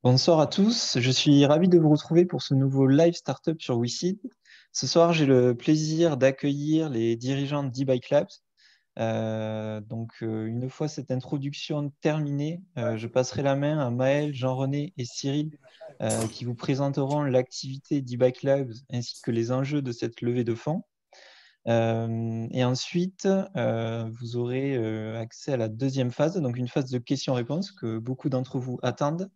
Bonsoir à tous, je suis ravi de vous retrouver pour ce nouveau live startup sur WeSeed. Ce soir, j'ai le plaisir d'accueillir les dirigeants d'e-Bike Labs. Une fois cette introduction terminée, je passerai la main à Maël, Jean-René et Cyril qui vous présenteront l'activité d'e-Bike Labs ainsi que les enjeux de cette levée de fonds. Et ensuite, vous aurez accès à la deuxième phase, donc une phase de questions-réponses que beaucoup d'entre vous attendent.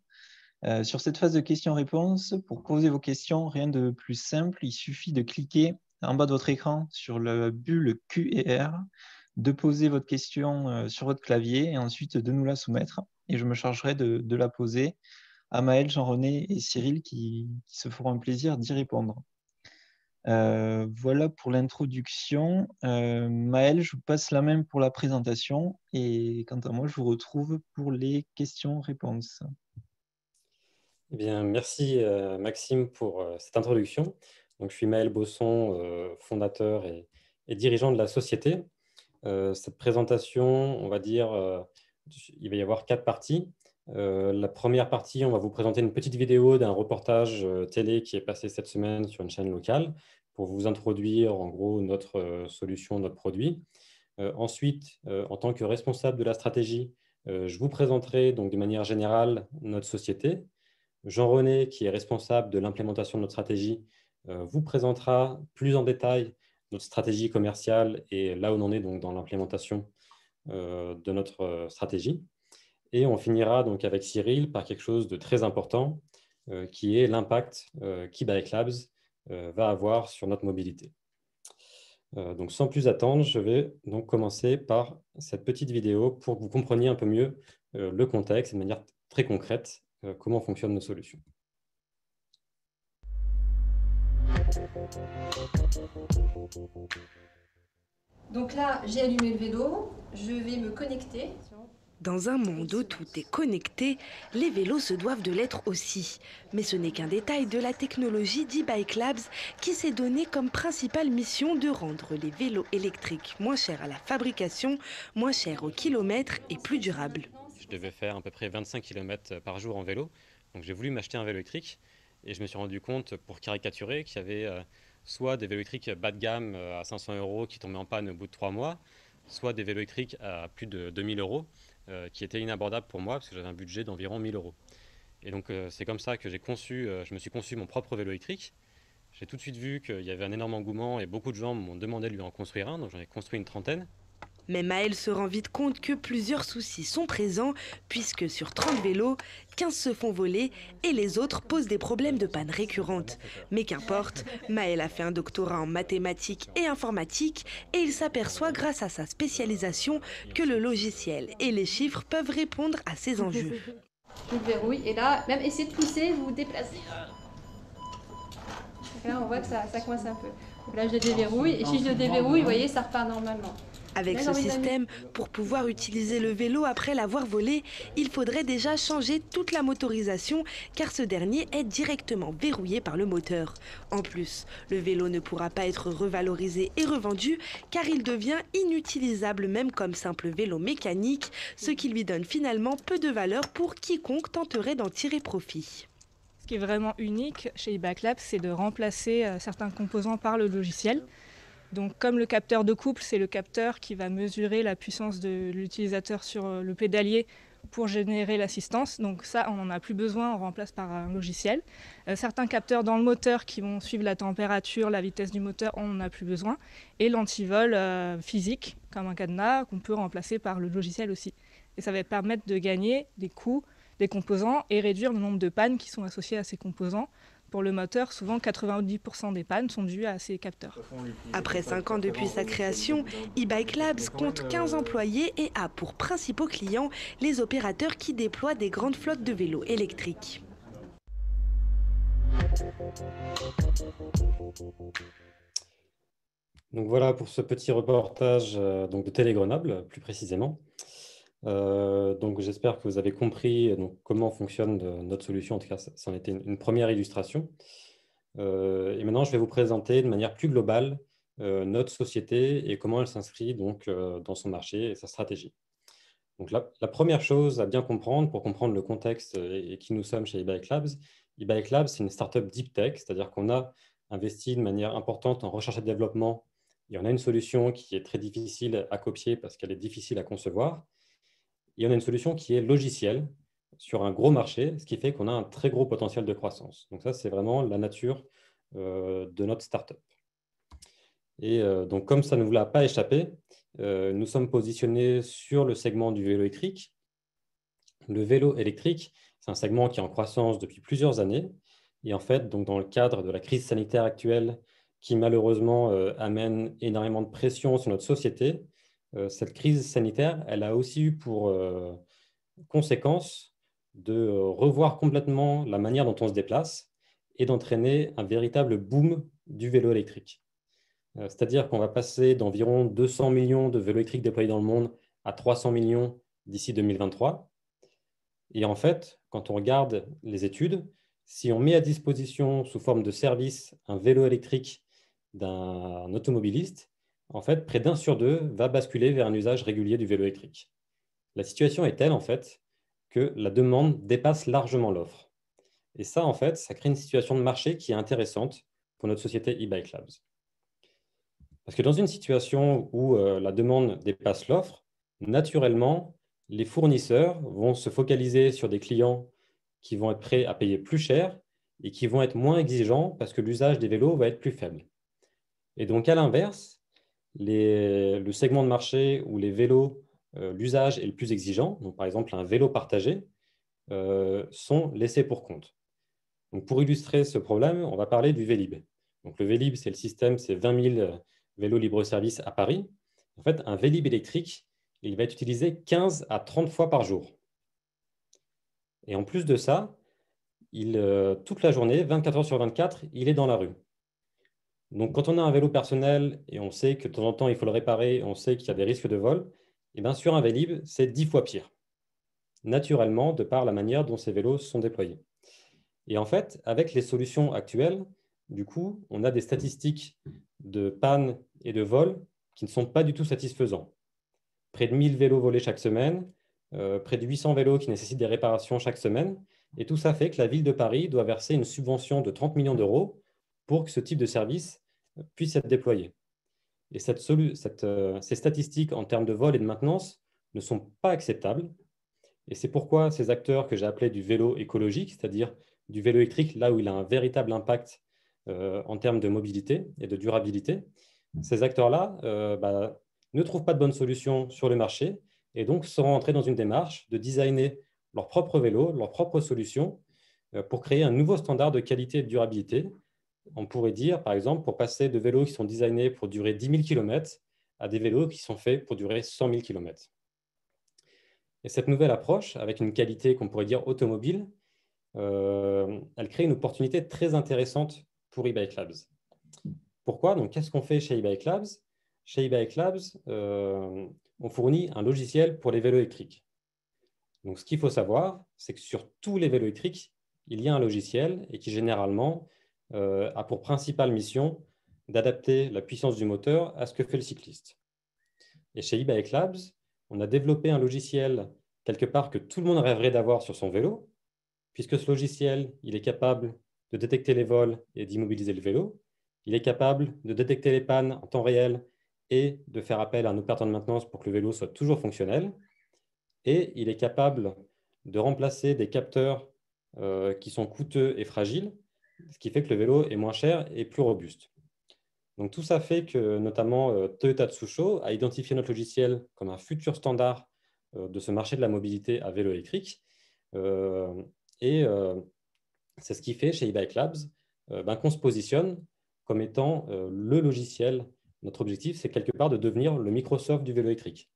Sur cette phase de questions-réponses, pour poser vos questions, rien de plus simple, il suffit de cliquer en bas de votre écran sur la bulle Q et R, de poser votre question sur votre clavier et ensuite de nous la soumettre. Et je me chargerai de la poser à Maël, Jean-René et Cyril qui se feront un plaisir d'y répondre. Voilà pour l'introduction. Maël, je vous passe la main pour la présentation et quant à moi, je vous retrouve pour les questions-réponses. Eh bien, merci Maxime pour cette introduction. Donc, je suis Maël Bosson, fondateur et dirigeant de la société. Cette présentation, on va dire, il va y avoir 4 parties. La première partie, on va vous présenter une petite vidéo d'un reportage télé qui est passé cette semaine sur une chaîne locale pour vous introduire en gros notre solution, notre produit. Ensuite, en tant que responsable de la stratégie, je vous présenterai donc de manière générale notre société. Jean-René, qui est responsable de l'implémentation de notre stratégie, vous présentera plus en détail notre stratégie commerciale et là où on en est donc dans l'implémentation de notre stratégie. Et on finira donc avec Cyril par quelque chose de très important qui est l'impact qu'e-Bike Labs va avoir sur notre mobilité. Donc sans plus attendre, je vais donc commencer par cette petite vidéo pour que vous compreniez un peu mieux le contexte et de manière très concrète comment fonctionnent nos solutions. Donc là, j'ai allumé le vélo, je vais me connecter. Dans un monde où tout est connecté, les vélos se doivent de l'être aussi. Mais ce n'est qu'un détail de la technologie d'e-Bike Labs qui s'est donné comme principale mission de rendre les vélos électriques moins chers à la fabrication, moins chers au kilomètre et plus durables. Je devais faire à peu près 25 km par jour en vélo, donc j'ai voulu m'acheter un vélo électrique et je me suis rendu compte, pour caricaturer, qu'il y avait soit des vélos électriques bas de gamme à 500 € qui tombaient en panne au bout de 3 mois, soit des vélos électriques à plus de 2000 € qui étaient inabordables pour moi parce que j'avais un budget d'environ 1000 €. Et donc c'est comme ça que je me suis conçu mon propre vélo électrique. J'ai tout de suite vu qu'il y avait un énorme engouement et beaucoup de gens m'ont demandé de lui en construire un, donc j'en ai construit une trentaine. Mais Maël se rend vite compte que plusieurs soucis sont présents puisque sur 30 vélos, 15 se font voler et les autres posent des problèmes de panne récurrentes. Mais qu'importe, Maël a fait un doctorat en mathématiques et informatique et il s'aperçoit grâce à sa spécialisation que le logiciel et les chiffres peuvent répondre à ces enjeux. Je verrouille et là, même essayez de pousser, vous vous déplacez. Donc là, on voit que ça coince un peu. Donc là, je le déverrouille et si je le déverrouille, vous voyez, ça repart normalement. Avec ce système, pour pouvoir utiliser le vélo après l'avoir volé, il faudrait déjà changer toute la motorisation car ce dernier est directement verrouillé par le moteur. En plus, le vélo ne pourra pas être revalorisé et revendu car il devient inutilisable même comme simple vélo mécanique, ce qui lui donne finalement peu de valeur pour quiconque tenterait d'en tirer profit. Ce qui est vraiment unique chez e-Bike Labs, c'est de remplacer certains composants par le logiciel. Donc comme le capteur de couple, c'est le capteur qui va mesurer la puissance de l'utilisateur sur le pédalier pour générer l'assistance. Donc ça, on n'en a plus besoin, on remplace par un logiciel. Certains capteurs dans le moteur qui vont suivre la température, la vitesse du moteur, on n'en a plus besoin. Et l'antivol physique, comme un cadenas, qu'on peut remplacer par le logiciel aussi. Et ça va permettre de gagner des coûts des composants et réduire le nombre de pannes qui sont associées à ces composants. Pour le moteur, souvent 90% des pannes sont dues à ces capteurs. Après 5 ans depuis sa création, e-Bike Labs compte 15 employés et a pour principaux clients les opérateurs qui déploient des grandes flottes de vélos électriques. Donc voilà pour ce petit reportage donc de Télé Grenoble, plus précisément. Donc j'espère que vous avez compris donc, comment fonctionne notre solution. En tout cas, ça en était une première illustration. Et maintenant, je vais vous présenter de manière plus globale notre société et comment elle s'inscrit donc dans son marché et sa stratégie. Donc, la première chose à bien comprendre pour comprendre le contexte et qui nous sommes chez eBike Labs, eBike Labs, c'est une startup deep tech, c'est-à-dire qu'on a investi de manière importante en recherche et développement et on a une solution qui est très difficile à copier parce qu'elle est difficile à concevoir. Et on a une solution qui est logicielle sur un gros marché, ce qui fait qu'on a un très gros potentiel de croissance. Donc ça, c'est vraiment la nature de notre startup. Et donc, comme ça ne vous l'a pas échappé, nous sommes positionnés sur le segment du vélo électrique. Le vélo électrique, c'est un segment qui est en croissance depuis plusieurs années. Et en fait, donc, dans le cadre de la crise sanitaire actuelle, qui malheureusement amène énormément de pression sur notre société, cette crise sanitaire, elle a aussi eu pour conséquence de revoir complètement la manière dont on se déplace et d'entraîner un véritable boom du vélo électrique. C'est-à-dire qu'on va passer d'environ 200 millions de vélos électriques déployés dans le monde à 300 millions d'ici 2023. Et en fait, quand on regarde les études, si on met à disposition sous forme de service un vélo électrique d'un automobiliste, en fait, près d'1 sur 2 va basculer vers un usage régulier du vélo électrique. La situation est telle, en fait, que la demande dépasse largement l'offre. Et ça, en fait, ça crée une situation de marché qui est intéressante pour notre société eBike Labs. Parce que dans une situation où la demande dépasse l'offre, naturellement, les fournisseurs vont se focaliser sur des clients qui vont être prêts à payer plus cher et qui vont être moins exigeants parce que l'usage des vélos va être plus faible. Et donc, à l'inverse, le segment de marché où les vélos, l'usage est le plus exigeant, donc par exemple un vélo partagé, sont laissés pour compte. Donc, pour illustrer ce problème, on va parler du Vélib. Donc, le Vélib, c'est le système, c'est 20 000 vélos libre-service à Paris. En fait, un Vélib électrique, il va être utilisé 15 à 30 fois par jour. Et en plus de ça, toute la journée, 24 heures sur 24, il est dans la rue. Donc, quand on a un vélo personnel et on sait que de temps en temps, il faut le réparer, on sait qu'il y a des risques de vol, et bien sur un Vélib, c'est 10 fois pire, naturellement, de par la manière dont ces vélos sont déployés. Et en fait, avec les solutions actuelles, du coup, on a des statistiques de panne et de vol qui ne sont pas du tout satisfaisants. Près de 1000 vélos volés chaque semaine, près de 800 vélos qui nécessitent des réparations chaque semaine. Et tout ça fait que la ville de Paris doit verser une subvention de 30 millions d'euros pour que ce type de service puisse être déployé. Et ces statistiques en termes de vol et de maintenance ne sont pas acceptables. Et c'est pourquoi ces acteurs que j'ai appelés du vélo écologique, c'est-à-dire du vélo électrique, là où il a un véritable impact en termes de mobilité et de durabilité, ces acteurs-là ne trouvent pas de bonne solution sur le marché et donc seront entrés dans une démarche de designer leur propre vélo, leur propre solution pour créer un nouveau standard de qualité et de durabilité. On pourrait dire, par exemple, pour passer de vélos qui sont designés pour durer 10 000 km à des vélos qui sont faits pour durer 100 000 km. Et cette nouvelle approche, avec une qualité qu'on pourrait dire automobile, elle crée une opportunité très intéressante pour eBike Labs. Pourquoi? Donc, qu'est-ce qu'on fait chez eBike Labs? Chez eBike Labs, on fournit un logiciel pour les vélos électriques. Donc, ce qu'il faut savoir, c'est que sur tous les vélos électriques, il y a un logiciel et qui généralement a pour principale mission d'adapter la puissance du moteur à ce que fait le cycliste. Et chez eBike Labs, on a développé un logiciel quelque part que tout le monde rêverait d'avoir sur son vélo, puisque ce logiciel, il est capable de détecter les vols et d'immobiliser le vélo. Il est capable de détecter les pannes en temps réel et de faire appel à un opérateur de maintenance pour que le vélo soit toujours fonctionnel. Et il est capable de remplacer des capteurs qui sont coûteux et fragiles, ce qui fait que le vélo est moins cher et plus robuste. Donc, tout ça fait que, notamment, Toyota Tsusho a identifié notre logiciel comme un futur standard de ce marché de la mobilité à vélo électrique. C'est ce qui fait chez eBike Labs qu'on se positionne comme étant le logiciel. Notre objectif, c'est quelque part de devenir le Microsoft du vélo électrique.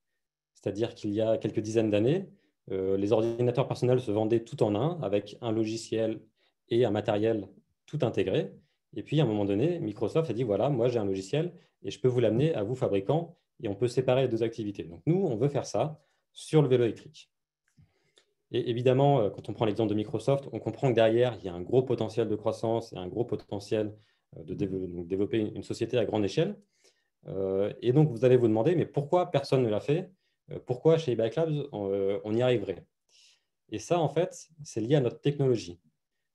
C'est-à-dire qu'il y a quelques dizaines d'années, les ordinateurs personnels se vendaient tout en un, avec un logiciel et un matériel tout intégré. Et puis, à un moment donné, Microsoft a dit, voilà, moi, j'ai un logiciel et je peux vous l'amener à vous, fabricants, et on peut séparer les deux activités. Donc, nous, on veut faire ça sur le vélo électrique. Et évidemment, quand on prend l'exemple de Microsoft, on comprend que derrière, il y a un gros potentiel de croissance et un gros potentiel de développer une société à grande échelle. Et donc, vous allez vous demander, mais pourquoi personne ne l'a fait? Pourquoi chez eBike Labs, on y arriverait? Et ça, en fait, c'est lié à notre technologie.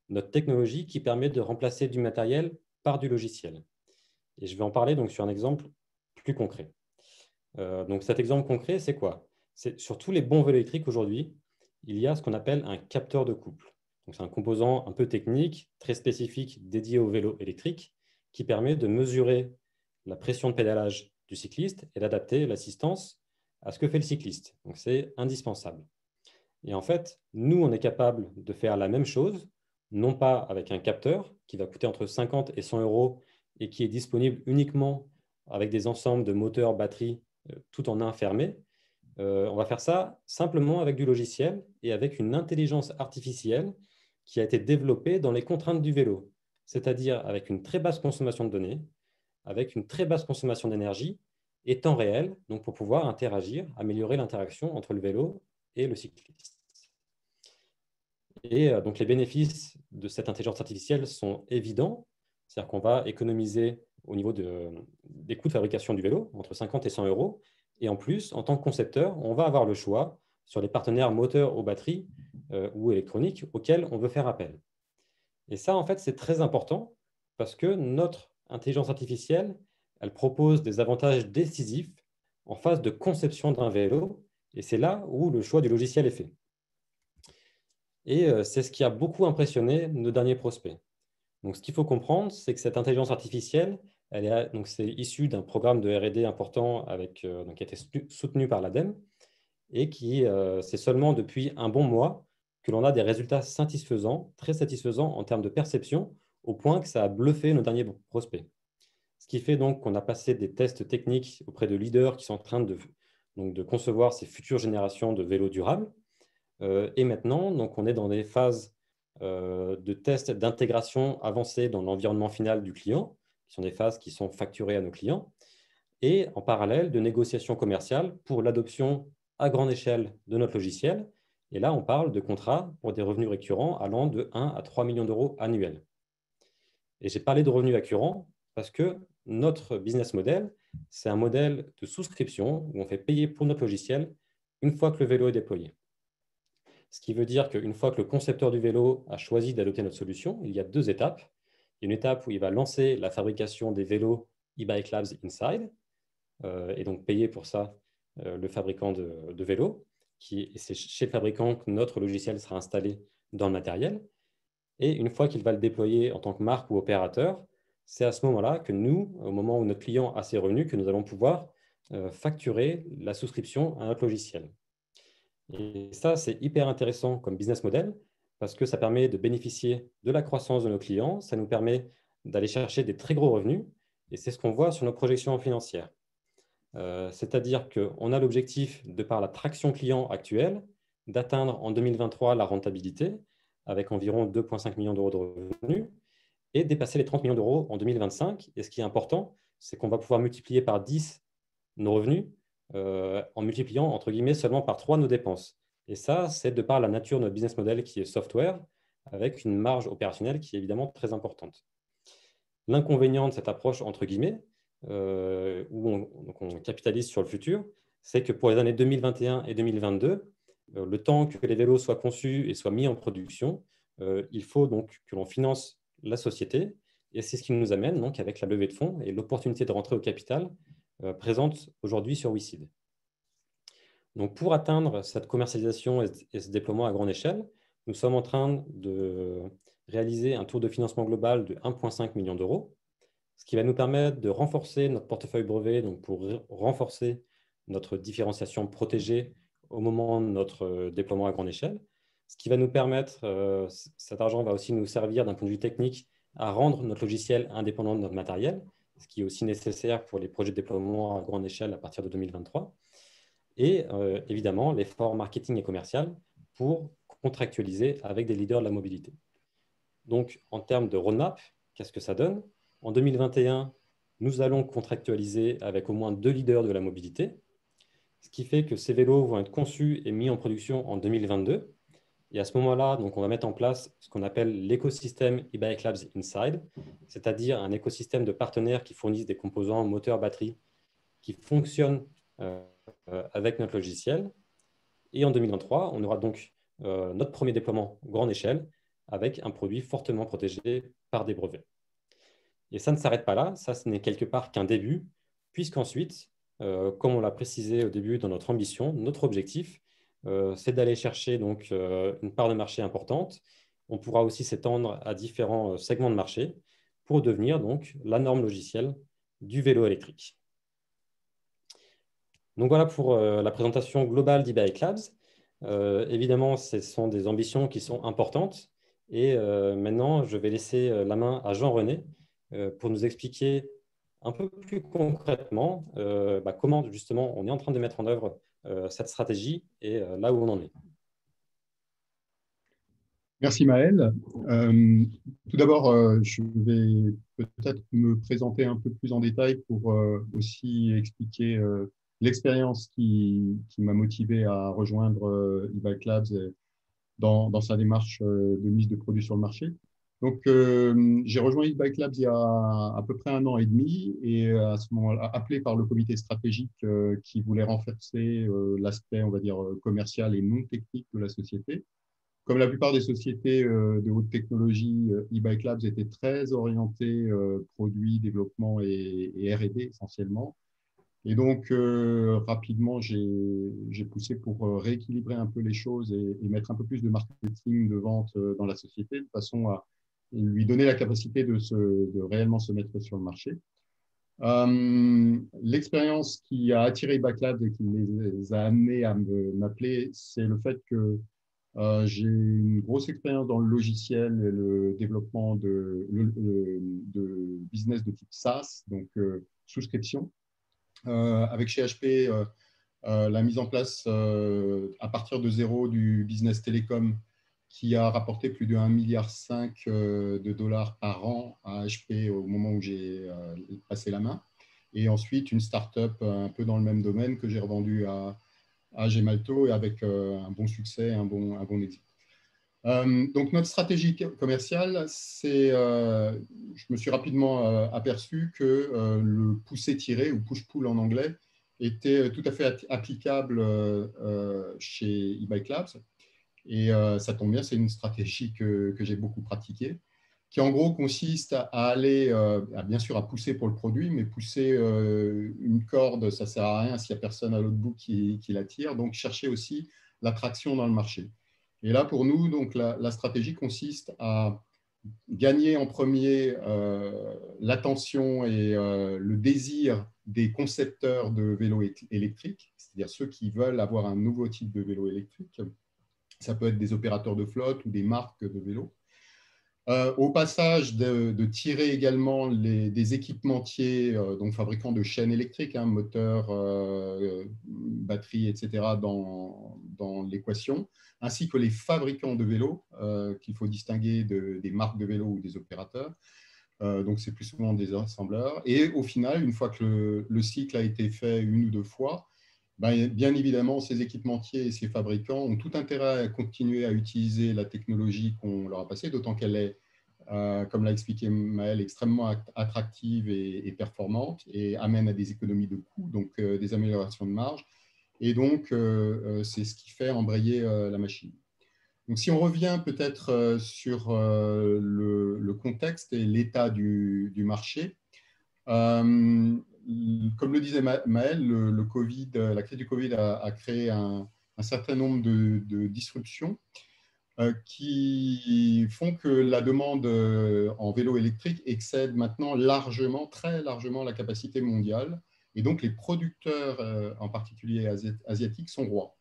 Notre technologie qui permet de remplacer du matériel par du logiciel. Et je vais en parler donc, sur un exemple plus concret. Donc cet exemple concret, c'est quoi? C'est sur tous les bons vélos électriques aujourd'hui, il y a ce qu'on appelle un capteur de couple. C'est un composant un peu technique, très spécifique, dédié au vélo électrique, qui permet de mesurer la pression de pédalage du cycliste et d'adapter l'assistance à ce que fait le cycliste. Donc c'est indispensable. Et en fait, nous, on est capable de faire la même chose, non pas avec un capteur qui va coûter entre 50 et 100 euros et qui est disponible uniquement avec des ensembles de moteurs, batteries, tout en un fermé. On va faire ça simplement avec du logiciel et avec une intelligence artificielle qui a été développée dans les contraintes du vélo, c'est-à-dire avec une très basse consommation de données, avec une très basse consommation d'énergie et temps réel, donc pour pouvoir interagir, améliorer l'interaction entre le vélo et le cycliste. Et donc les bénéfices de cette intelligence artificielle sont évidents, c'est-à-dire qu'on va économiser au niveau des coûts de fabrication du vélo, entre 50 et 100 euros. Et en plus, en tant que concepteur, on va avoir le choix sur les partenaires moteurs ou batteries ou électroniques auxquels on veut faire appel. Et ça, en fait, c'est très important parce que notre intelligence artificielle, elle propose des avantages décisifs en phase de conception d'un vélo. Et c'est là où le choix du logiciel est fait. Et c'est ce qui a beaucoup impressionné nos derniers prospects. Donc, ce qu'il faut comprendre, c'est que cette intelligence artificielle, c'est issu d'un programme de R&D important qui a été soutenu par l'ADEME et c'est seulement depuis un bon mois que l'on a des résultats satisfaisants, très satisfaisants en termes de perception, au point que ça a bluffé nos derniers prospects. Ce qui fait donc qu'on a passé des tests techniques auprès de leaders qui sont en train de concevoir ces futures générations de vélos durables. Et maintenant, donc, on est dans des phases de tests d'intégration avancée dans l'environnement final du client, qui sont des phases qui sont facturées à nos clients, et en parallèle de négociations commerciales pour l'adoption à grande échelle de notre logiciel. Et là, on parle de contrats pour des revenus récurrents allant de 1 à 3 millions d'euros annuels. Et j'ai parlé de revenus récurrents parce que notre business model, c'est un modèle de souscription où on fait payer pour notre logiciel une fois que le vélo est déployé. Ce qui veut dire qu'une fois que le concepteur du vélo a choisi d'adopter notre solution, il y a deux étapes. Il y a une étape où il va lancer la fabrication des vélos eBike Labs Inside et donc payer pour ça le fabricant de vélos. Et c'est chez le fabricant que notre logiciel sera installé dans le matériel. Et une fois qu'il va le déployer en tant que marque ou opérateur, c'est à ce moment-là que nous, au moment où notre client a ses revenus, que nous allons pouvoir facturer la souscription à notre logiciel. Et ça, c'est hyper intéressant comme business model parce que ça permet de bénéficier de la croissance de nos clients, ça nous permet d'aller chercher des très gros revenus et c'est ce qu'on voit sur nos projections financières. C'est-à-dire qu'on a l'objectif, de par la traction client actuelle, d'atteindre en 2023 la rentabilité avec environ 2,5 millions d'euros de revenus et dépasser les 30 millions d'euros en 2025. Et ce qui est important, c'est qu'on va pouvoir multiplier par 10 nos revenus en multipliant, entre guillemets, seulement par 3 nos dépenses. Et ça, c'est de par la nature de notre business model qui est software, avec une marge opérationnelle qui est évidemment très importante. L'inconvénient de cette approche, entre guillemets, où on capitalise sur le futur, c'est que pour les années 2021 et 2022, le temps que les vélos soient conçus et soient mis en production, il faut donc que l'on finance la société. Et c'est ce qui nous amène donc avec la levée de fonds et l'opportunité de rentrer au capital présente aujourd'hui sur WeSeed. Donc, pour atteindre cette commercialisation et ce déploiement à grande échelle, nous sommes en train de réaliser un tour de financement global de 1,5 million d'euros, ce qui va nous permettre de renforcer notre portefeuille brevet, donc pour renforcer notre différenciation protégée au moment de notre déploiement à grande échelle. Ce qui va nous permettre, cet argent va aussi nous servir d'un point de vue technique à rendre notre logiciel indépendant de notre matériel, ce qui est aussi nécessaire pour les projets de déploiement à grande échelle à partir de 2023. Et évidemment, l'effort marketing et commercial pour contractualiser avec des leaders de la mobilité. Donc, en termes de roadmap, qu'est-ce que ça donne? En 2021, nous allons contractualiser avec au moins 2 leaders de la mobilité, ce qui fait que ces vélos vont être conçus et mis en production en 2022. Et à ce moment-là, donc, on va mettre en place ce qu'on appelle l'écosystème eBike Labs Inside, c'est-à-dire un écosystème de partenaires qui fournissent des composants moteurs, batteries, qui fonctionnent avec notre logiciel. Et en 2023, on aura donc notre premier déploiement grande échelle avec un produit fortement protégé par des brevets. Et ça ne s'arrête pas là, ça ce n'est quelque part qu'un début, puisqu'ensuite, comme on l'a précisé au début dans notre ambition, notre objectif, c'est d'aller chercher donc, une part de marché importante. On pourra aussi s'étendre à différents segments de marché pour devenir donc la norme logicielle du vélo électrique. Donc voilà pour la présentation globale d'e-Bike Labs. Évidemment, ce sont des ambitions qui sont importantes. Et maintenant, je vais laisser la main à Jean-René pour nous expliquer un peu plus concrètement comment justement on est en train de mettre en œuvre cette stratégie et là où on en est. Merci Maël. Tout d'abord, je vais peut-être me présenter un peu plus en détail pour aussi expliquer l'expérience qui m'a motivé à rejoindre e-Bike Labs dans sa démarche de mise de produits sur le marché. Donc, j'ai rejoint e-Bike Labs il y a à peu près 1 an et demi et à ce moment-là, appelé par le comité stratégique qui voulait renforcer l'aspect, on va dire, commercial et non technique de la société. Comme la plupart des sociétés de haute technologie, e-Bike Labs était très orienté produits, développement et R&D essentiellement. Et donc, rapidement, j'ai poussé pour rééquilibrer un peu les choses et mettre un peu plus de marketing, de vente dans la société, de façon à lui donner la capacité de réellement se mettre sur le marché. L'expérience qui a attiré e-Bike Labs et qui les a amenés à m'appeler, c'est le fait que j'ai une grosse expérience dans le logiciel et le développement de business de type SaaS, donc souscription. Avec chez HP, la mise en place à partir de zéro du business télécom qui a rapporté plus de 1,5 milliard de dollars par an à HP au moment où j'ai passé la main. Et ensuite, une start-up un peu dans le même domaine que j'ai revendue à Gemalto et avec un bon succès, un bon exit. Donc, notre stratégie commerciale, c'est, je me suis rapidement aperçu que le pousser-tirer ou push-pull en anglais était tout à fait applicable chez e-Bike Labs. Et ça tombe bien, c'est une stratégie que j'ai beaucoup pratiquée, qui en gros consiste à aller, bien sûr, à pousser pour le produit, mais pousser une corde, ça ne sert à rien s'il n'y a personne à l'autre bout qui la tire. Donc, chercher aussi l'attraction dans le marché. Et là, pour nous, donc, la stratégie consiste à gagner en premier l'attention et le désir des concepteurs de vélos électriques, c'est-à-dire ceux qui veulent avoir un nouveau type de vélo électrique. Ça peut être des opérateurs de flotte ou des marques de vélos. Au passage, de tirer également des équipementiers, donc fabricants de chaînes électriques, moteurs, batteries, etc., dans l'équation, ainsi que les fabricants de vélos, qu'il faut distinguer des marques de vélos ou des opérateurs. Donc, c'est plus souvent des assembleurs. Et au final, une fois que le cycle a été fait 1 ou 2 fois, bien évidemment, ces équipementiers et ces fabricants ont tout intérêt à continuer à utiliser la technologie qu'on leur a passée, d'autant qu'elle est, comme l'a expliqué Maël, extrêmement attractive et performante et amène à des économies de coûts, donc des améliorations de marge. Et donc, c'est ce qui fait embrayer la machine. Donc, si on revient peut-être sur le contexte et l'état du marché, comme le disait Maël, la crise du Covid a créé un certain nombre de disruptions qui font que la demande en vélo électrique excède maintenant très largement la capacité mondiale. Et donc, les producteurs, en particulier asiatiques, sont rois.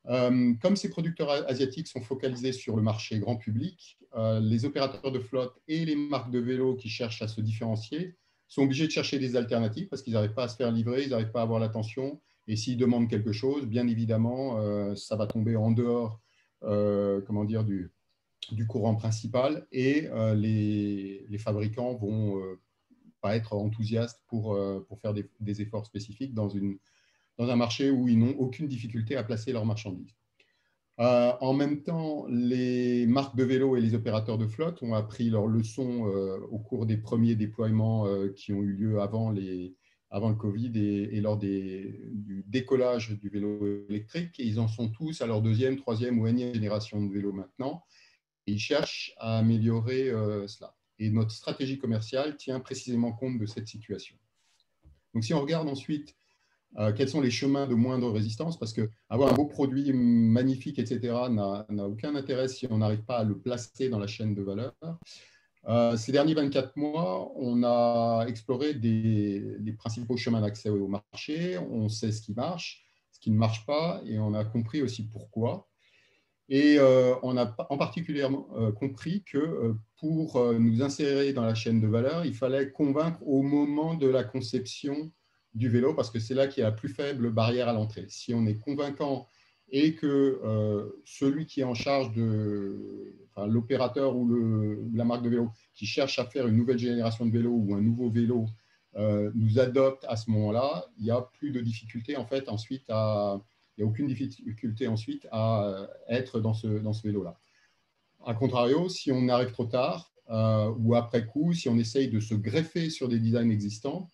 Comme ces producteurs asiatiques sont focalisés sur le marché grand public, les opérateurs de flotte et les marques de vélo qui cherchent à se différencier sont obligés de chercher des alternatives parce qu'ils n'arrivent pas à se faire livrer, ils n'arrivent pas à avoir l'attention. Et s'ils demandent quelque chose, bien évidemment, ça va tomber en dehors du courant principal et les fabricants vont pas être enthousiastes pour faire des efforts spécifiques dans un marché où ils n'ont aucune difficulté à placer leurs marchandises. En même temps, les marques de vélo et les opérateurs de flotte ont appris leur leçon au cours des premiers déploiements qui ont eu lieu avant avant le Covid et lors du décollage du vélo électrique. Et ils en sont tous à leur deuxième, troisième ou énième génération de vélo maintenant. Et ils cherchent à améliorer cela. Et notre stratégie commerciale tient précisément compte de cette situation. Donc, si on regarde ensuite quels sont les chemins de moindre résistance, parce qu'avoir un beau produit magnifique, etc., n'a aucun intérêt si on n'arrive pas à le placer dans la chaîne de valeur. Ces derniers 24 mois, on a exploré les principaux chemins d'accès au marché. On sait ce qui marche, ce qui ne marche pas, et on a compris aussi pourquoi. Et on a en particulier compris que pour nous insérer dans la chaîne de valeur, il fallait convaincre au moment de la conception du vélo, parce que c'est là qu'il y a la plus faible barrière à l'entrée. Si on est convaincant et que celui qui est en charge l'opérateur ou la marque de vélo qui cherche à faire une nouvelle génération de vélo ou un nouveau vélo nous adopte à ce moment-là, il n'y a plus de difficulté en fait ensuite il n'y a aucune difficulté ensuite à être dans ce vélo-là. A contrario, si on arrive trop tard ou après coup, si on essaye de se greffer sur des designs existants,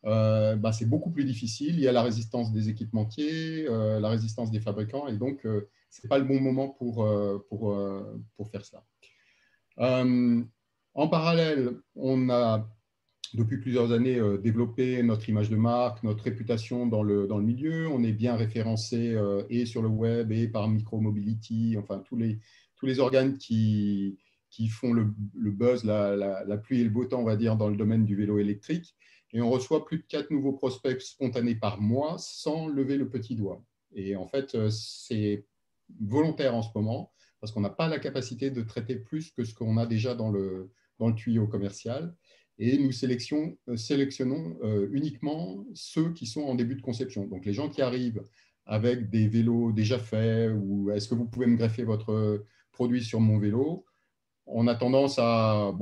c'est beaucoup plus difficile. Il y a la résistance des équipementiers, la résistance des fabricants, et donc ce n'est pas le bon moment pour faire ça. En parallèle, on a depuis plusieurs années développé notre image de marque, notre réputation dans le milieu. On est bien référencé et sur le web et par Micromobility, enfin tous les organes qui font le buzz, la pluie et le beau temps, on va dire, dans le domaine du vélo électrique. Et on reçoit plus de 4 nouveaux prospects spontanés par mois sans lever le petit doigt. Et en fait, c'est volontaire en ce moment parce qu'on n'a pas la capacité de traiter plus que ce qu'on a déjà dans le tuyau commercial. Et nous sélectionnons uniquement ceux qui sont en début de conception. Donc, les gens qui arrivent avec des vélos déjà faits ou est-ce que vous pouvez me greffer votre produit sur mon vélo? On a tendance à,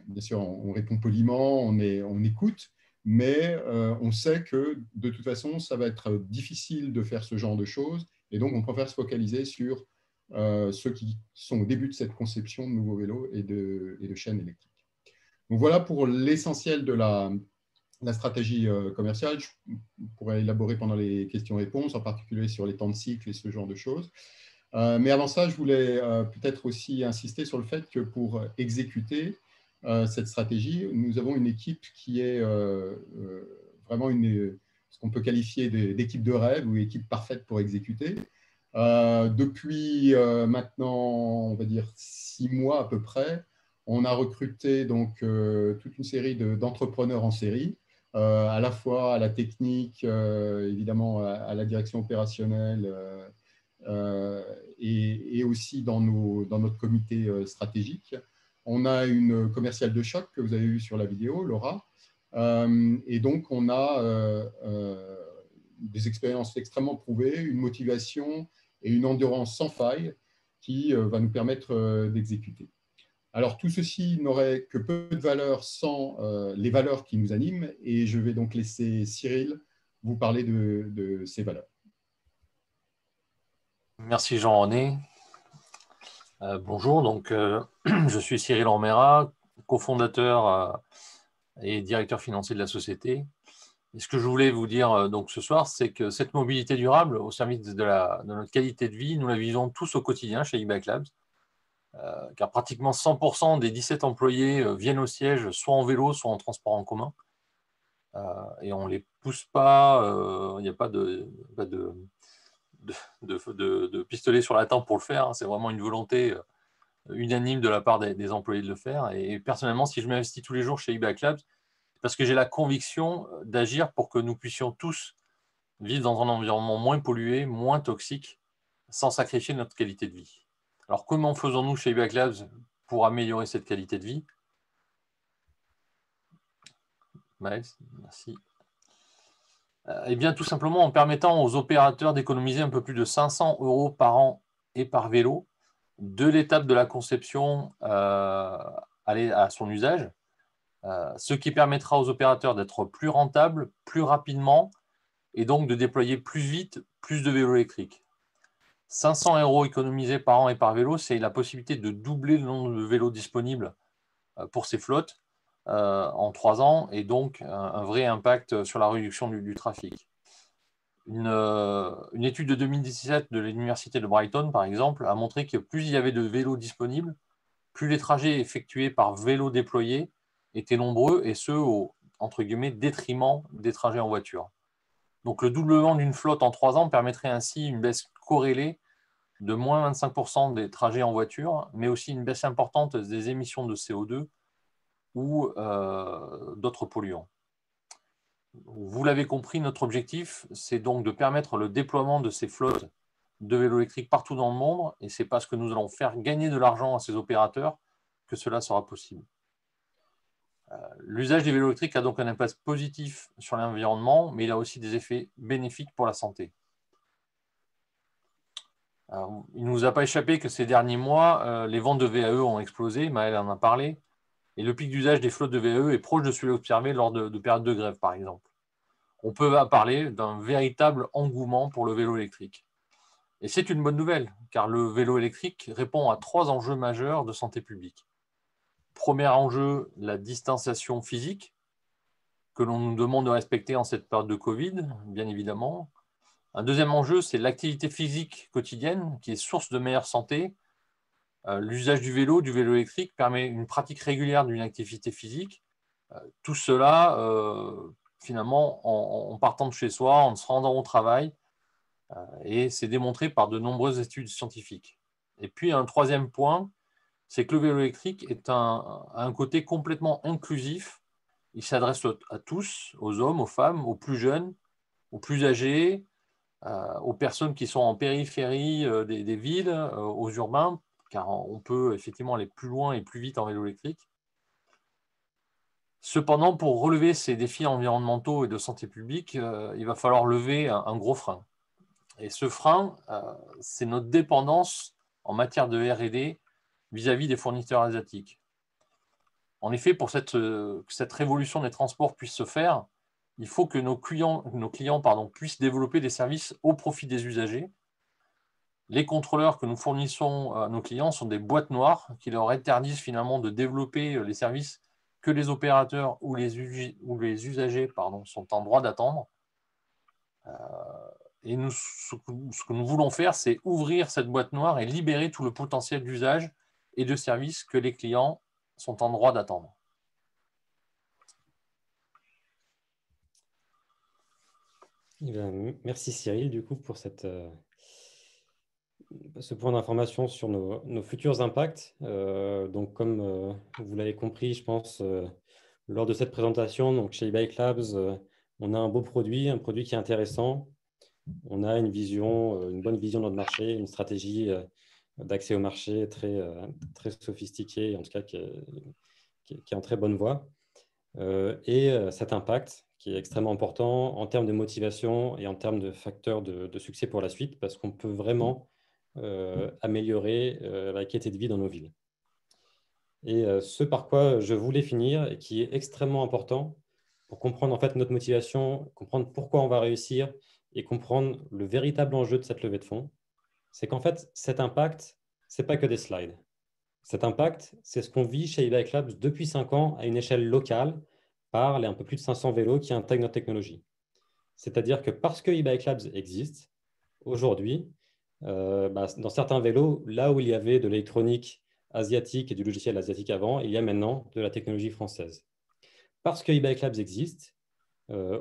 bien sûr, on répond poliment, on écoute, mais on sait que de toute façon, ça va être difficile de faire ce genre de choses. Et donc, on préfère se focaliser sur ceux qui sont au début de cette conception de nouveaux vélos et de chaînes électriques. Donc, voilà pour l'essentiel de la stratégie commerciale. Je pourrais élaborer pendant les questions-réponses, en particulier sur les temps de cycle et ce genre de choses. Mais avant ça, je voulais peut-être aussi insister sur le fait que pour exécuter cette stratégie, nous avons une équipe qui est vraiment ce qu'on peut qualifier d'équipe de rêve ou équipe parfaite pour exécuter. Depuis maintenant, on va dire 6 mois à peu près, on a recruté donc toute une série d'entrepreneurs en série, à la fois à la technique, évidemment à la direction opérationnelle, et aussi dans notre comité stratégique. On a une commerciale de choc que vous avez vue sur la vidéo, Laura, et donc on a des expériences extrêmement prouvées, une motivation et une endurance sans faille qui va nous permettre d'exécuter. Alors tout ceci n'aurait que peu de valeur sans les valeurs qui nous animent, et je vais donc laisser Cyril vous parler de ces valeurs. Merci Jean-René. Bonjour, donc je suis Cyril Ormera, cofondateur et directeur financier de la société. Et ce que je voulais vous dire donc ce soir, c'est que cette mobilité durable au service de notre qualité de vie, nous la vivons tous au quotidien chez eBike Labs, car pratiquement 100% des 17 employés viennent au siège soit en vélo, soit en transport en commun. Et on ne les pousse pas, il n'y a pas de pistolet sur la tempe pour le faire, hein. C'est vraiment une volonté unanime de la part des employés de le faire. Et personnellement, si je m'investis tous les jours chez eBike Labs, c'est parce que j'ai la conviction d'agir pour que nous puissions tous vivre dans un environnement moins pollué, moins toxique, sans sacrifier notre qualité de vie. Alors comment faisons-nous chez eBike Labs pour améliorer cette qualité de vie? Maël, merci. Eh bien, tout simplement en permettant aux opérateurs d'économiser un peu plus de 500 € par an et par vélo, de l'étape de la conception à son usage, ce qui permettra aux opérateurs d'être plus rentables, plus rapidement, et donc de déployer plus vite, plus de vélos électriques. 500 € économisés par an et par vélo, c'est la possibilité de doubler le nombre de vélos disponibles pour ces flottes, en 3 ans, et donc un vrai impact sur la réduction du trafic. Une étude de 2017 de l'Université de Brighton, par exemple, a montré que plus il y avait de vélos disponibles, plus les trajets effectués par vélo déployé étaient nombreux, et ce, au entre guillemets, détriment des trajets en voiture. Donc le doublement d'une flotte en 3 ans permettrait ainsi une baisse corrélée de moins 25% des trajets en voiture, mais aussi une baisse importante des émissions de CO2 ou d'autres polluants. Vous l'avez compris, notre objectif, c'est donc de permettre le déploiement de ces flottes de vélos électriques partout dans le monde, et c'est parce que nous allons faire gagner de l'argent à ces opérateurs que cela sera possible. L'usage des vélos électriques a donc un impact positif sur l'environnement, mais il a aussi des effets bénéfiques pour la santé. Alors, il ne nous a pas échappé que ces derniers mois, les ventes de VAE ont explosé, Maëlle en a parlé, et le pic d'usage des flottes de VAE est proche de celui observé lors de périodes de grève, par exemple. On peut parler d'un véritable engouement pour le vélo électrique. Et c'est une bonne nouvelle, car le vélo électrique répond à 3 enjeux majeurs de santé publique. Premier enjeu, la distanciation physique, que l'on nous demande de respecter en cette période de Covid, bien évidemment. Un deuxième enjeu, c'est l'activité physique quotidienne, qui est source de meilleure santé. L'usage du vélo électrique, permet une pratique régulière d'une activité physique. Tout cela, finalement, en partant de chez soi, en se rendant au travail, et c'est démontré par de nombreuses études scientifiques. Et puis, un troisième point, c'est que le vélo électrique a un côté complètement inclusif. Il s'adresse à tous, aux hommes, aux femmes, aux plus jeunes, aux plus âgés, aux personnes qui sont en périphérie des villes, aux urbains, car on peut effectivement aller plus loin et plus vite en vélo électrique. Cependant, pour relever ces défis environnementaux et de santé publique, il va falloir lever un gros frein. Et ce frein, c'est notre dépendance en matière de R&D vis-à-vis des fournisseurs asiatiques. En effet, pour que cette révolution des transports puisse se faire, il faut que nos clients puissent développer des services au profit des usagers. Les contrôleurs que nous fournissons à nos clients sont des boîtes noires qui leur interdisent finalement de développer les services que les opérateurs ou les usagers sont en droit d'attendre. Et ce que nous voulons faire, c'est ouvrir cette boîte noire et libérer tout le potentiel d'usage et de services que les clients sont en droit d'attendre. Merci Cyril, du coup, pour ce point d'information sur nos futurs impacts. Donc, comme vous l'avez compris, je pense, lors de cette présentation, donc chez eBike Labs, on a un beau produit, un produit qui est intéressant. On a une bonne vision de notre marché, une stratégie d'accès au marché très sophistiquée, en tout cas qui est en très bonne voie. Et cet impact qui est extrêmement important en termes de motivation et en termes de facteurs de succès pour la suite, parce qu'on peut vraiment améliorer la qualité de vie dans nos villes. Et ce par quoi je voulais finir, et qui est extrêmement important pour comprendre en fait notre motivation, comprendre pourquoi on va réussir et comprendre le véritable enjeu de cette levée de fonds, c'est qu'en fait, cet impact, ce n'est pas que des slides. Cet impact, c'est ce qu'on vit chez eBike Labs depuis 5 ans à une échelle locale par les un peu plus de 500 vélos qui intègrent notre technologie. C'est-à-dire que parce que eBike Labs existe, aujourd'hui, dans certains vélos, là où il y avait de l'électronique asiatique et du logiciel asiatique avant, il y a maintenant de la technologie française. Parce que eBike Labs existe,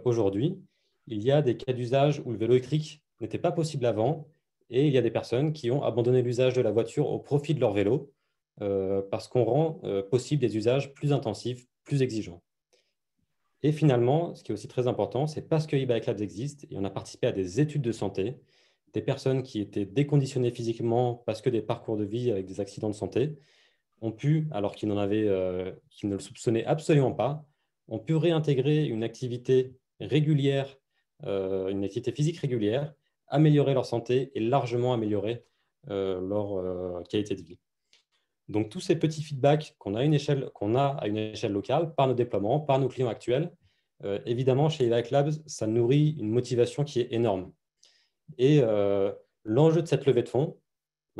aujourd'hui, il y a des cas d'usage où le vélo électrique n'était pas possible avant, et il y a des personnes qui ont abandonné l'usage de la voiture au profit de leur vélo, parce qu'on rend possible des usages plus intensifs, plus exigeants. Et finalement, ce qui est aussi très important, c'est parce que eBike Labs existe, et on a participé à des études de santé, des personnes qui étaient déconditionnées physiquement parce que des parcours de vie avec des accidents de santé ont pu, alors qu'ils qu'ils ne le soupçonnaient absolument pas, ont pu réintégrer une activité régulière, une activité physique régulière, améliorer leur santé et largement améliorer leur qualité de vie. Donc, tous ces petits feedbacks qu'on a à une échelle locale, par nos déploiements, par nos clients actuels, évidemment, chez eBike Labs, ça nourrit une motivation qui est énorme. Et l'enjeu de cette levée de fonds,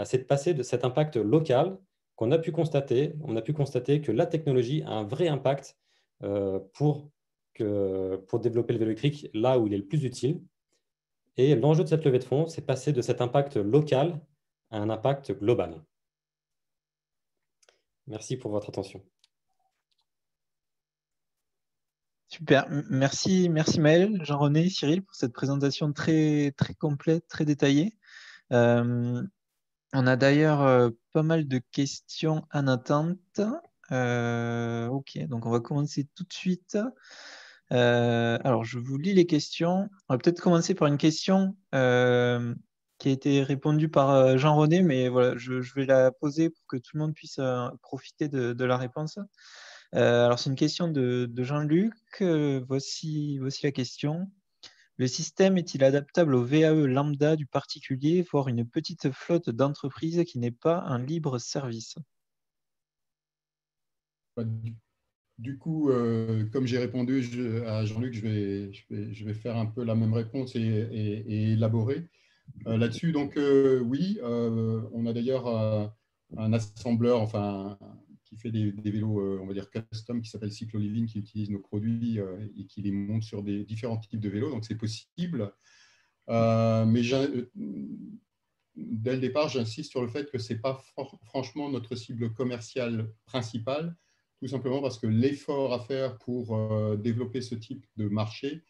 c'est de passer de cet impact local qu'on a pu constater. On a pu constater que la technologie a un vrai impact pour développer le vélo électrique là où il est le plus utile. Et l'enjeu de cette levée de fonds, c'est passer de cet impact local à un impact global. Merci pour votre attention. Super, merci Maël, Jean-René, Cyril pour cette présentation très, très complète, très détaillée. On a d'ailleurs pas mal de questions en attente. Ok, donc on va commencer tout de suite. Alors, je vous lis les questions. On va peut-être commencer par une question qui a été répondue par Jean-René, mais voilà, je vais la poser pour que tout le monde puisse profiter de la réponse. Alors, c'est une question de Jean-Luc. Voici la question. Le système est-il adaptable au VAE lambda du particulier, voire une petite flotte d'entreprise qui n'est pas un libre service? Du coup, comme j'ai répondu à Jean-Luc, je vais faire un peu la même réponse et élaborer là-dessus. Donc, oui, on a d'ailleurs un assembleur, enfin, qui fait des vélos, on va dire custom, qui s'appelle Cyclo-Living, qui utilise nos produits et qui les monte sur des différents types de vélos. Donc, c'est possible. Mais dès le départ, j'insiste sur le fait que ce n'est pas franchement notre cible commerciale principale, tout simplement parce que l'effort à faire pour développer ce type de marché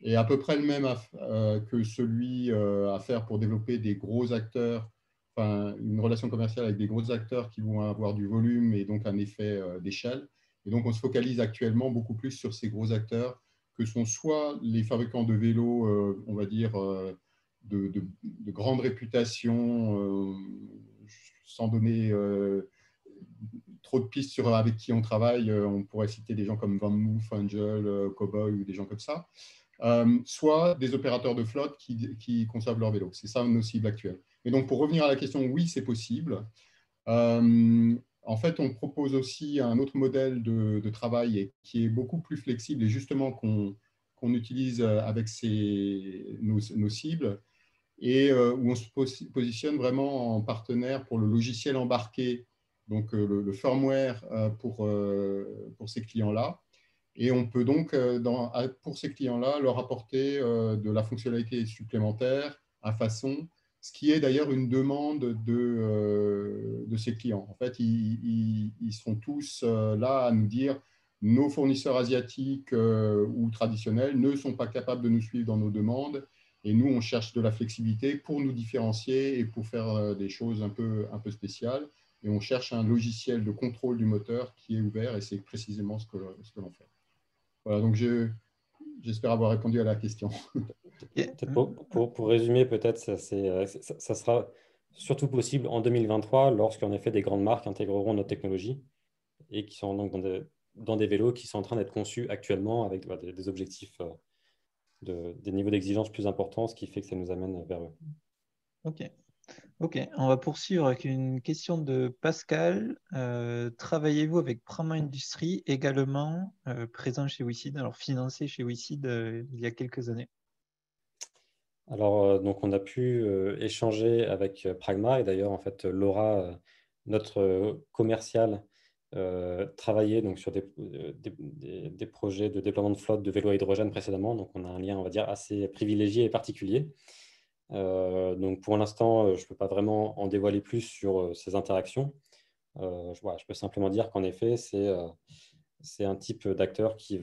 est à peu près le même que celui à faire pour développer des gros acteurs, enfin, une relation commerciale avec des gros acteurs qui vont avoir du volume et donc un effet d'échelle. Et donc, on se focalise actuellement beaucoup plus sur ces gros acteurs que sont soit les fabricants de vélos, on va dire, de grande réputation, sans donner trop de pistes avec qui on travaille. On pourrait citer des gens comme Van Moof, Angel, Cowboy ou des gens comme ça. Soit des opérateurs de flotte qui conçoivent leurs vélos. C'est ça nos cibles actuelles. Et donc, pour revenir à la question, oui, c'est possible. En fait, on propose aussi un autre modèle de travail qui est beaucoup plus flexible et justement qu'on utilise avec nos cibles et où on se positionne vraiment en partenaire pour le logiciel embarqué, donc le firmware pour ces clients-là. Et on peut donc, pour ces clients-là, leur apporter de la fonctionnalité supplémentaire à façon, ce qui est d'ailleurs une demande de ces clients. En fait, ils sont tous là à nous dire nos fournisseurs asiatiques ou traditionnels ne sont pas capables de nous suivre dans nos demandes. Et nous, on cherche de la flexibilité pour nous différencier et pour faire des choses un peu spéciales. Et on cherche un logiciel de contrôle du moteur qui est ouvert et c'est précisément ce que l'on fait. Voilà, donc j'espère avoir répondu à la question. Pour résumer, peut-être, ça sera surtout possible en 2023 lorsqu'en effet des grandes marques intégreront notre technologie et qui sont donc dans des vélos qui sont en train d'être conçus actuellement avec des objectifs, des niveaux d'exigence plus importants, ce qui fait que ça nous amène vers eux. Ok, on va poursuivre avec une question de Pascal. Travaillez-vous avec Prama Industries, également présent chez WeSeed, alors financé chez WeSeed il y a quelques années? Alors, donc on a pu échanger avec Pragma et d'ailleurs, en fait, Laura, notre commerciale, travaillait donc sur des projets de déploiement de flotte de vélos à hydrogène précédemment. Donc, on a un lien, on va dire, assez privilégié et particulier. Donc, pour l'instant, je ne peux pas vraiment en dévoiler plus sur ces interactions. Je peux simplement dire qu'en effet, c'est un type d'acteur qui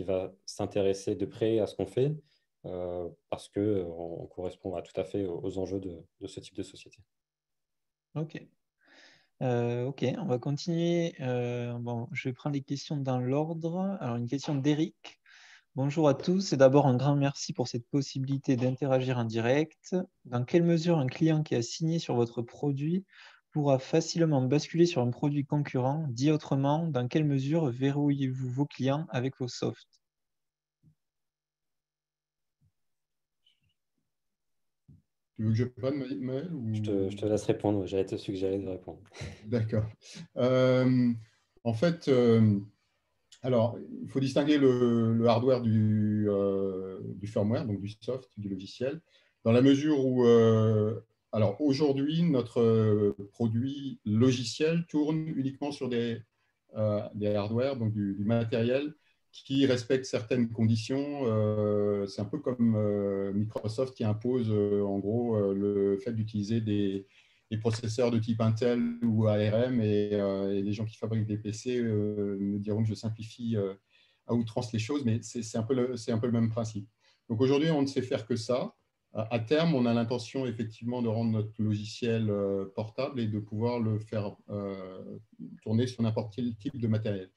va s'intéresser de près à ce qu'on fait parce qu'on correspond tout à fait aux enjeux de ce type de société. Ok, on va continuer. Bon, je vais prendre les questions dans l'ordre. Alors, une question d'Eric. Bonjour à tous et d'abord un grand merci pour cette possibilité d'interagir en direct. Dans quelle mesure un client qui a signé sur votre produit pourra facilement basculer sur un produit concurrent? Dit autrement, dans quelle mesure verrouillez-vous vos clients avec vos softs? Tu veux que je prenne, Maël ou... Je te laisse répondre, j'allais te suggérer de répondre. D'accord. En fait, alors, il faut distinguer le hardware du firmware, donc du soft, du logiciel, dans la mesure où, alors aujourd'hui, notre produit logiciel tourne uniquement sur des hardware, donc du matériel qui respectent certaines conditions. C'est un peu comme Microsoft qui impose en gros le fait d'utiliser des processeurs de type Intel ou ARM, et les gens qui fabriquent des PC me diront que je simplifie à outrance les choses, mais c'est un peu le même principe. Donc aujourd'hui, on ne sait faire que ça. À terme, on a l'intention effectivement de rendre notre logiciel portable et de pouvoir le faire tourner sur n'importe quel type de matériel.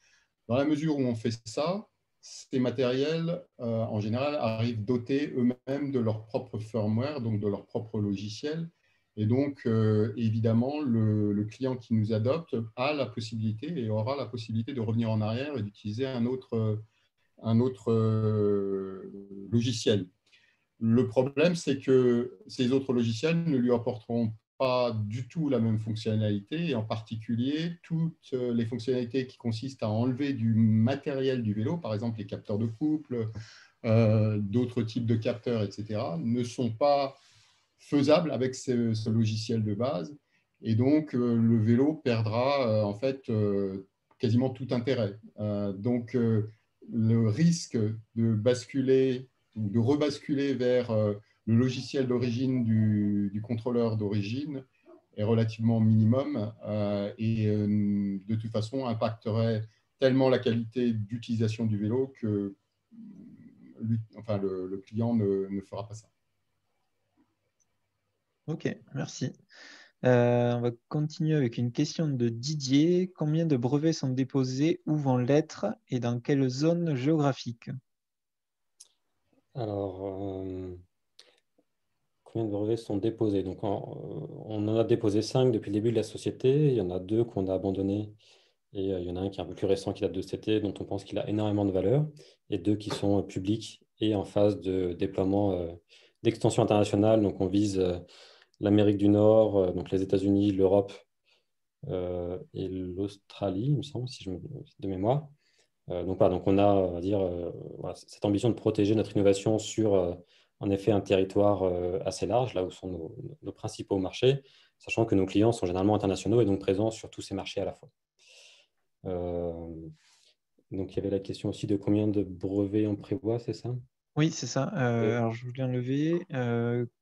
Dans la mesure où on fait ça, ces matériels, en général, arrivent dotés eux-mêmes de leur propre firmware, donc de leur propre logiciel. Et donc, évidemment, le client qui nous adopte a la possibilité et aura la possibilité de revenir en arrière et d'utiliser un autre logiciel. Le problème, c'est que ces autres logiciels ne lui apporteront pas du tout la même fonctionnalité, et en particulier, toutes les fonctionnalités qui consistent à enlever du matériel du vélo, par exemple les capteurs de couple, d'autres types de capteurs, etc., ne sont pas faisables avec ce logiciel de base. Et donc, le vélo perdra en fait quasiment tout intérêt. Donc, le risque de basculer ou de rebasculer vers le logiciel d'origine du contrôleur d'origine est relativement minimum et de toute façon impacterait tellement la qualité d'utilisation du vélo que le client ne fera pas ça. Ok, merci. On va continuer avec une question de Didier. Combien de brevets sont déposés, où vont l'être et dans quelle zone géographique? Alors, combien de brevets sont déposés? Donc, on en a déposé 5 depuis le début de la société. Il y en a 2 qu'on a abandonnés. Et il y en a un qui est un peu plus récent, qui date de cet été, dont on pense qu'il a énormément de valeur. Et 2 qui sont publics et en phase de déploiement d'extension internationale. Donc, on vise l'Amérique du Nord, donc les États-Unis, l'Europe et l'Australie, il me semble, de mémoire. Donc on a, on va dire, voilà, cette ambition de protéger notre innovation sur, en effet, un territoire assez large, là où sont nos principaux marchés, sachant que nos clients sont généralement internationaux et donc présents sur tous ces marchés à la fois. Donc, il y avait la question aussi de combien de brevets on prévoit, c'est ça? Oui, c'est ça. Alors, je voulais enlever.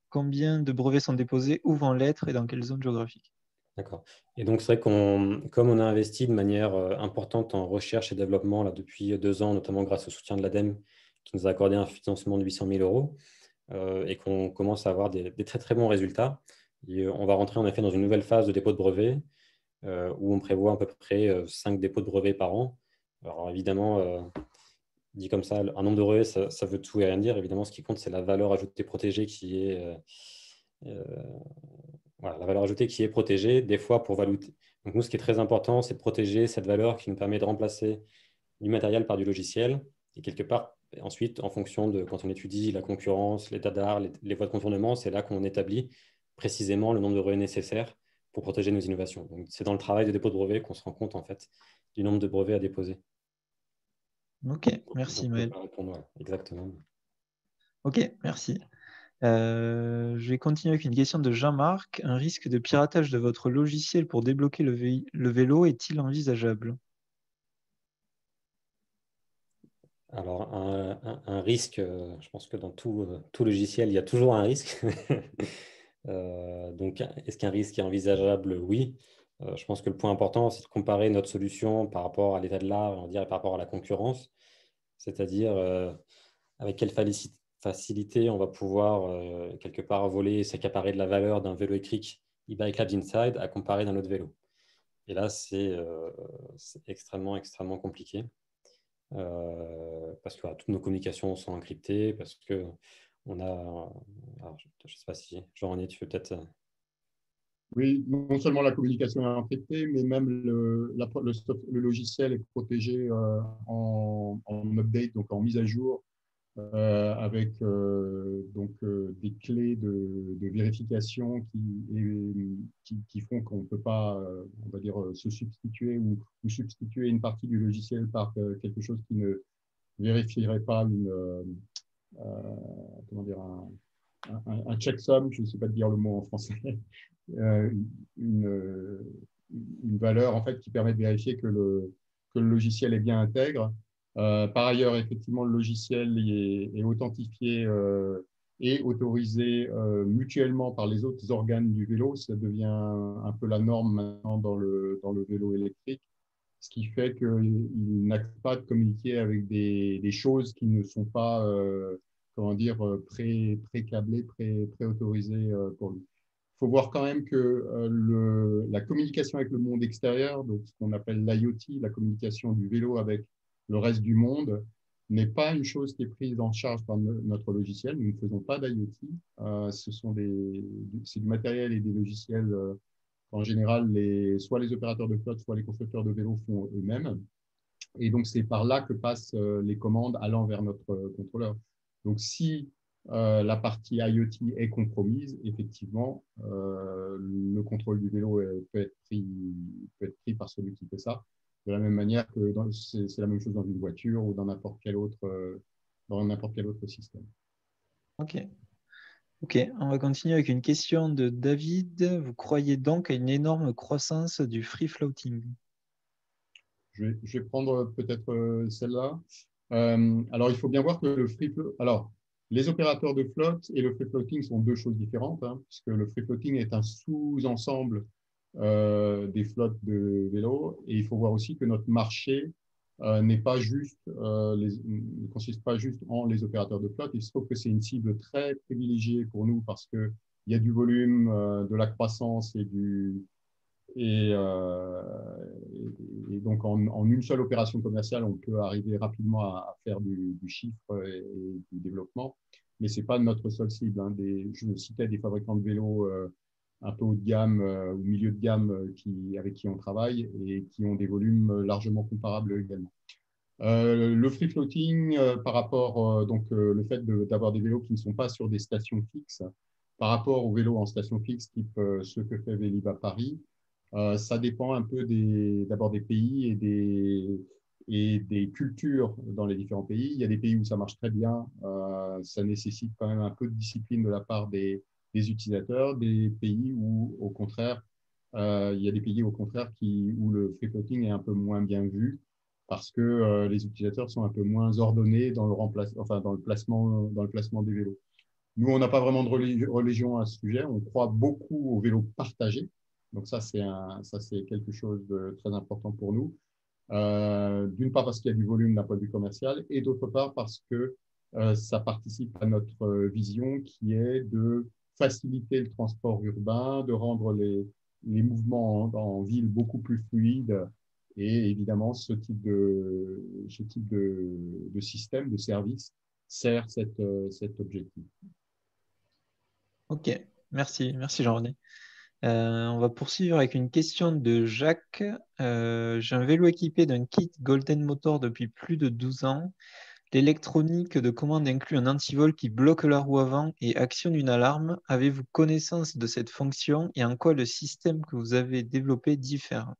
Combien de brevets sont déposés, où vont l'être et dans quelle zone géographique? D'accord. Et donc, c'est vrai comme on a investi de manière importante en recherche et développement là, depuis 2 ans, notamment grâce au soutien de l'ADEME, qui nous a accordé un financement de 800 000 euros, et qu'on commence à avoir des très, très bons résultats. Et, on va rentrer en effet dans une nouvelle phase de dépôt de brevets, où on prévoit à peu près 5 dépôts de brevets par an. Alors, évidemment, dit comme ça, un nombre de brevets, ça veut tout et rien dire. Évidemment, ce qui compte, c'est la valeur ajoutée protégée qui est... voilà, la valeur ajoutée qui est protégée, des fois pour validité. Donc nous, ce qui est très important, c'est de protéger cette valeur qui nous permet de remplacer du matériel par du logiciel. Et quelque part, ensuite, en fonction de quand on étudie la concurrence, les dadars, les voies de contournement, c'est là qu'on établit précisément le nombre de brevets nécessaires pour protéger nos innovations. Donc c'est dans le travail de dépôt de brevets qu'on se rend compte en fait du nombre de brevets à déposer. Ok, merci Maël. Ouais, exactement. Ok, merci. Je vais continuer avec une question de Jean-Marc. Un risque de piratage de votre logiciel pour débloquer le vélo est-il envisageable? Alors, un risque, je pense que dans tout logiciel, il y a toujours un risque. Donc, est-ce qu'un risque est envisageable? Oui. Je pense que le point important, c'est de comparer notre solution par rapport à l'état de l'art, on dirait par rapport à la concurrence. C'est-à-dire, avec quelle facilité on va pouvoir, quelque part, voler et s'accaparer de la valeur d'un vélo électrique e-Bike Labs Inside à comparer d'un autre vélo. Et là, c'est extrêmement, extrêmement compliqué. Parce que voilà, toutes nos communications sont encryptées, parce que on a... Alors, je ne sais pas si Jean-René, tu veux peut-être... Oui, non seulement la communication est encryptée, mais même le logiciel est protégé en update, donc en mise à jour, avec des clés de vérification qui font qu'on ne peut pas, on va dire, se substituer ou substituer une partie du logiciel par quelque chose qui ne vérifierait pas comment dire, un checksum, je ne sais pas dire le mot en français, une valeur en fait qui permet de vérifier que le logiciel est bien intègre. Par ailleurs, effectivement, le logiciel est authentifié et autorisé mutuellement par les autres organes du vélo. Ça devient un peu la norme maintenant dans le vélo électrique, ce qui fait qu'il n'accepte pas de communiquer avec des choses qui ne sont pas comment dire, pré-câblées, pré-autorisées pour lui. Il faut voir quand même que la communication avec le monde extérieur, donc ce qu'on appelle l'IoT, la communication du vélo avec le reste du monde, n'est pas une chose qui est prise en charge par notre logiciel. Nous ne faisons pas d'IoT. C'est du matériel et des logiciels en général, soit les opérateurs de flotte, soit les constructeurs de vélos font eux-mêmes. Et donc, c'est par là que passent les commandes allant vers notre contrôleur. Donc, si la partie IoT est compromise, effectivement, le contrôle du vélo peut être pris par celui qui fait ça. De la même manière que c'est la même chose dans une voiture ou dans n'importe quel autre système. Ok. Ok, on va continuer avec une question de David. Vous croyez donc à une énorme croissance du free floating? Je vais prendre peut-être celle-là. Alors, il faut bien voir que le free floating. Alors, les opérateurs de flotte et le free floating sont deux choses différentes, puisque le free floating est un sous-ensemble des flottes de vélos. Et il faut voir aussi que notre marché ne consiste pas juste en les opérateurs de flotte. Il se trouve que c'est une cible très privilégiée pour nous parce qu'il y a du volume, de la croissance et donc, en une seule opération commerciale, on peut arriver rapidement à faire du chiffre et du développement. Mais ce n'est pas notre seule cible. Je citais des fabricants de vélos un peu haut de gamme ou milieu de gamme avec qui on travaille et qui ont des volumes largement comparables également. Le free floating, par rapport le fait d'avoir des vélos qui ne sont pas sur des stations fixes, par rapport aux vélos en station fixe, type ceux que fait Vélib à Paris, ça dépend un peu d'abord des pays et des cultures dans les différents pays. Il y a des pays où ça marche très bien, ça nécessite quand même un peu de discipline de la part des utilisateurs, des pays où, au contraire, il y a des pays au contraire où le free floating est un peu moins bien vu parce que les utilisateurs sont un peu moins ordonnés dans le placement des vélos. Nous, on n'a pas vraiment de religion à ce sujet. On croit beaucoup au vélo partagé. Donc ça, c'est quelque chose de très important pour nous. D'une part parce qu'il y a du volume d'un point de vue commercial et d'autre part parce que ça participe à notre vision qui est de faciliter le transport urbain, de rendre les mouvements en ville beaucoup plus fluides. Et évidemment, ce type de système, de service, sert cet objectif. Ok, merci Jean-René. On va poursuivre avec une question de Jacques. J'ai un vélo équipé d'un kit Golden Motor depuis plus de 12 ans. L'électronique de commande inclut un antivol qui bloque la roue avant et actionne une alarme. Avez-vous connaissance de cette fonction et en quoi le système que vous avez développé diffère?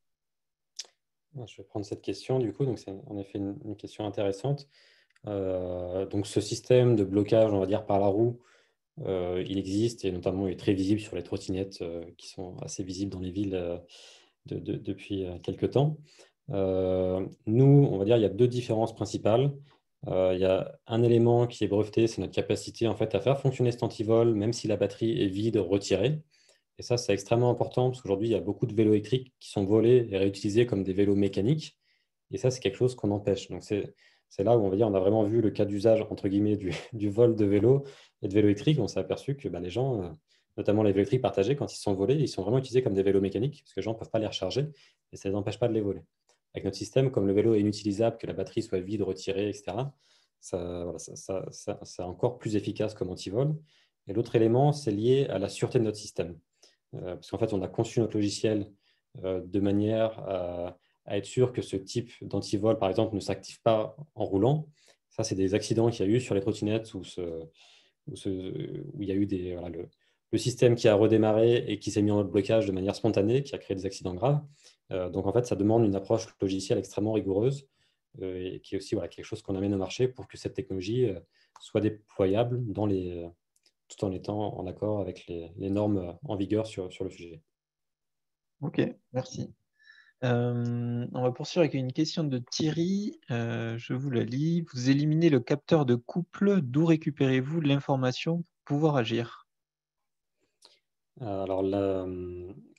Je vais prendre cette question du coup. Donc c'est en effet une question intéressante. Donc ce système de blocage, on va dire par la roue, il existe et notamment il est très visible sur les trottinettes qui sont assez visibles dans les villes depuis quelques temps. Nous, on va dire il y a deux différences principales. Il y a un élément qui est breveté, c'est notre capacité en fait, à faire fonctionner cet antivol, même si la batterie est vide, retirée. Et ça, c'est extrêmement important parce qu'aujourd'hui, il y a beaucoup de vélos électriques qui sont volés et réutilisés comme des vélos mécaniques. Et ça, c'est quelque chose qu'on empêche. Donc, c'est là où on va dire on a vraiment vu le cas d'usage, entre guillemets, du vol de vélo et de vélo électrique. On s'est aperçu que les gens, notamment les vélos électriques partagés, quand ils sont volés, ils sont vraiment utilisés comme des vélos mécaniques parce que les gens ne peuvent pas les recharger et ça ne les empêche pas de les voler. Avec notre système, comme le vélo est inutilisable, que la batterie soit vide, retirée, etc., c'est encore plus efficace comme antivol. Et l'autre élément, c'est lié à la sûreté de notre système. Parce qu'en fait, on a conçu notre logiciel de manière à être sûr que ce type d'antivol, par exemple, ne s'active pas en roulant. Ça, c'est des accidents qu'il y a eu sur les trottinettes où il y a eu le système qui a redémarré et qui s'est mis en mode blocage de manière spontanée, qui a créé des accidents graves. Donc, en fait, ça demande une approche logicielle extrêmement rigoureuse et qui est aussi quelque chose qu'on amène au marché pour que cette technologie soit déployable tout en étant en accord avec les normes en vigueur sur le sujet. Ok, merci. On va poursuivre avec une question de Thierry. Je vous la lis. Vous éliminez le capteur de couple. D'où récupérez-vous l'information pour pouvoir agir? Alors là,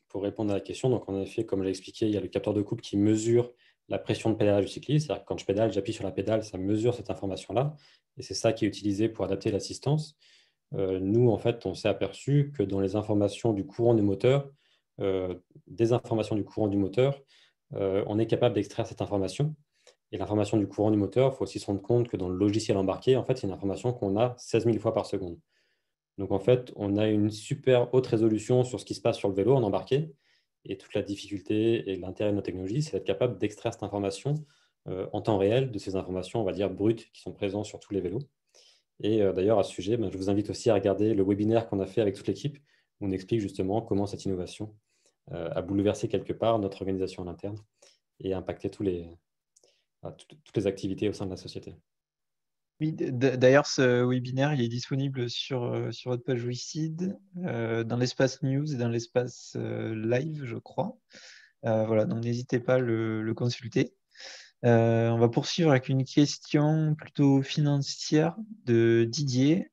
pour répondre à la question, donc en effet, comme je l'ai expliqué, il y a le capteur de couple qui mesure la pression de pédalage du cycliste. C'est-à-dire que quand je pédale, j'appuie sur la pédale, ça mesure cette information-là. Et c'est ça qui est utilisé pour adapter l'assistance. Nous, en fait, on s'est aperçu que dans les informations du courant du moteur, des informations du courant du moteur, on est capable d'extraire cette information. Et l'information du courant du moteur, il faut aussi se rendre compte que dans le logiciel embarqué, en fait, c'est une information qu'on a 16 000 fois par seconde. Donc, en fait, on a une super haute résolution sur ce qui se passe sur le vélo en embarqué. Et toute la difficulté et l'intérêt de nos technologies, c'est d'être capable d'extraire cette information en temps réel de ces informations, on va dire, brutes qui sont présentes sur tous les vélos. Et d'ailleurs, à ce sujet, je vous invite aussi à regarder le webinaire qu'on a fait avec toute l'équipe, où on explique justement comment cette innovation a bouleversé quelque part notre organisation en interne et a impacté toutes les activités au sein de la société. Oui, d'ailleurs, ce webinaire il est disponible sur votre page WeSeed, dans l'espace news et dans l'espace live, je crois. Voilà, donc n'hésitez pas à le consulter. On va poursuivre avec une question plutôt financière de Didier.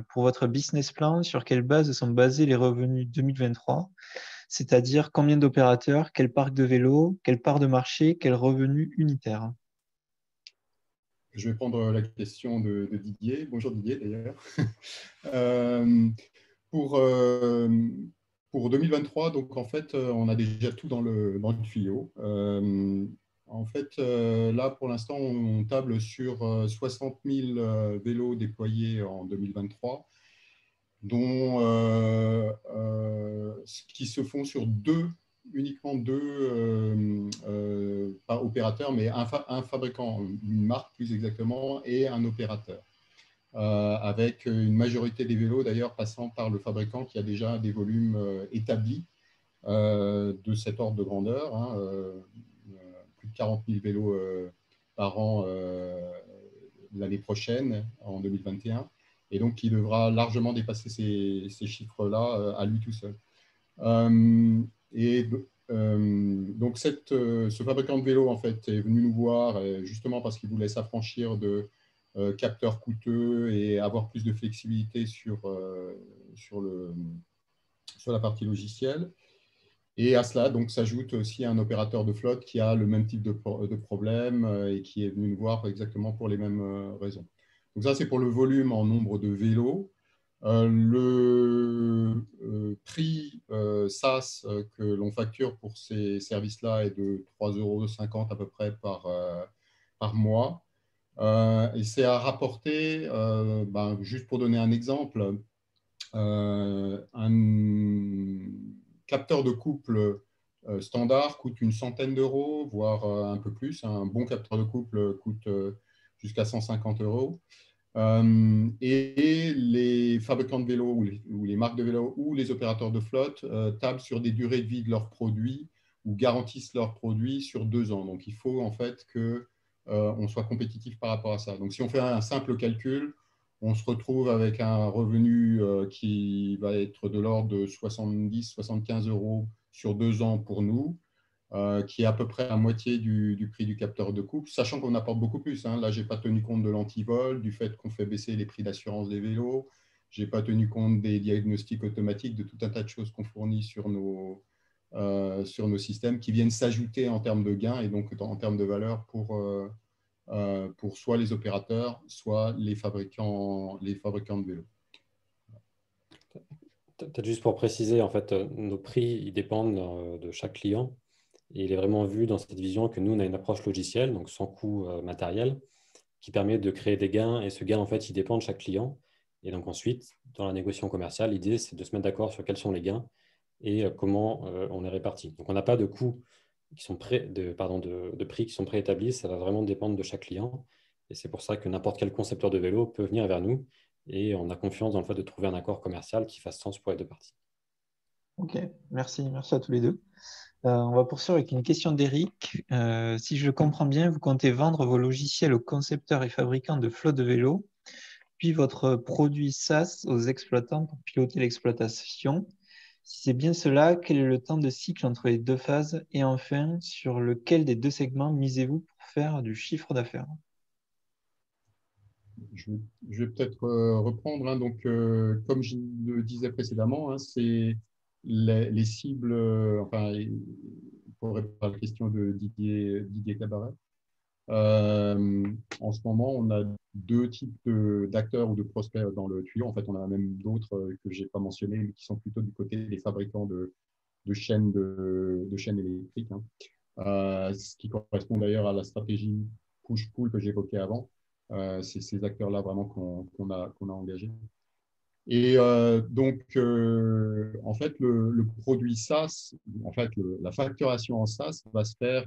Pour votre business plan, sur quelle base sont basés les revenus 2023? C'est-à-dire combien d'opérateurs, quel parc de vélos, quelle part de marché, quel revenu unitaire? Je vais prendre la question de Didier. Bonjour Didier d'ailleurs. Euh, pour, pour 2023, donc en fait, on a déjà tout dans le tuyau. En fait, là, pour l'instant, on table sur 60 000 vélos déployés en 2023, dont qui se font sur uniquement deux opérateurs, mais un fabricant, une marque plus exactement, et un opérateur. Avec une majorité des vélos d'ailleurs passant par le fabricant qui a déjà des volumes établis de cet ordre de grandeur, hein, plus de 40 000 vélos par an l'année prochaine, en 2021, et donc qui devra largement dépasser ces chiffres-là à lui tout seul. Donc ce fabricant de vélos en fait, est venu nous voir justement parce qu'il voulait s'affranchir de capteurs coûteux et avoir plus de flexibilité sur la partie logicielle. Et à cela, donc, s'ajoute aussi un opérateur de flotte qui a le même type de problème et qui est venu nous voir exactement pour les mêmes raisons. Donc ça, c'est pour le volume en nombre de vélos. Le prix SaaS que l'on facture pour ces services-là est de 3,50 € à peu près par mois. Et c'est à rapporter, juste pour donner un exemple, un capteur de couple standard coûte une centaine d'euros, voire un peu plus. Un bon capteur de couple coûte jusqu'à 150 €. Et les fabricants de vélos ou les marques de vélos ou les opérateurs de flotte tablent sur des durées de vie de leurs produits ou garantissent leurs produits sur 2 ans. Donc, il faut en fait qu'on soit compétitif par rapport à ça. Donc, si on fait un simple calcul, on se retrouve avec un revenu qui va être de l'ordre de 70-75 € sur 2 ans pour nous, qui est à peu près la moitié du prix du capteur de couple, sachant qu'on apporte beaucoup plus. Hein. Là, je n'ai pas tenu compte de l'antivol, du fait qu'on fait baisser les prix d'assurance des vélos, je n'ai pas tenu compte des diagnostics automatiques, de tout un tas de choses qu'on fournit sur nos systèmes qui viennent s'ajouter en termes de gains et donc en termes de valeur pour soit les opérateurs, soit les fabricants de vélos. Peut-être juste pour préciser, en fait, nos prix ils dépendent de chaque client. Et il est vraiment vu dans cette vision que nous, on a une approche logicielle, donc sans coût matériel, qui permet de créer des gains. Et ce gain, en fait, il dépend de chaque client. Et donc ensuite, dans la négociation commerciale, l'idée, c'est de se mettre d'accord sur quels sont les gains et comment on est réparti. Donc, on n'a pas de coûts qui sont de prix qui sont préétablis. Ça va vraiment dépendre de chaque client. Et c'est pour ça que n'importe quel concepteur de vélo peut venir vers nous. Et on a confiance dans le fait de trouver un accord commercial qui fasse sens pour les deux parties. Ok, merci à tous les deux. On va poursuivre avec une question d'Eric. Si je comprends bien, vous comptez vendre vos logiciels aux concepteurs et fabricants de flottes de vélos, puis votre produit SaaS aux exploitants pour piloter l'exploitation. Si c'est bien cela, quel est le temps de cycle entre les deux phases? Et enfin, sur lequel des deux segments misez-vous pour faire du chiffre d'affaires? Je, je vais peut-être reprendre, hein. Donc, comme je le disais précédemment, hein, c'est les cibles, enfin, pour répondre à la question de Didier Cabaret, en ce moment, on a deux types d'acteurs ou de prospects dans le tuyau. En fait, on a même d'autres que je n'ai pas mentionnés, mais qui sont plutôt du côté des fabricants de chaînes électriques, hein. Ce qui correspond d'ailleurs à la stratégie push-pull que j'évoquais avant. C'est ces acteurs-là vraiment qu'on a engagés. Et donc, en fait, le produit SaaS, en fait, la facturation en SaaS va se faire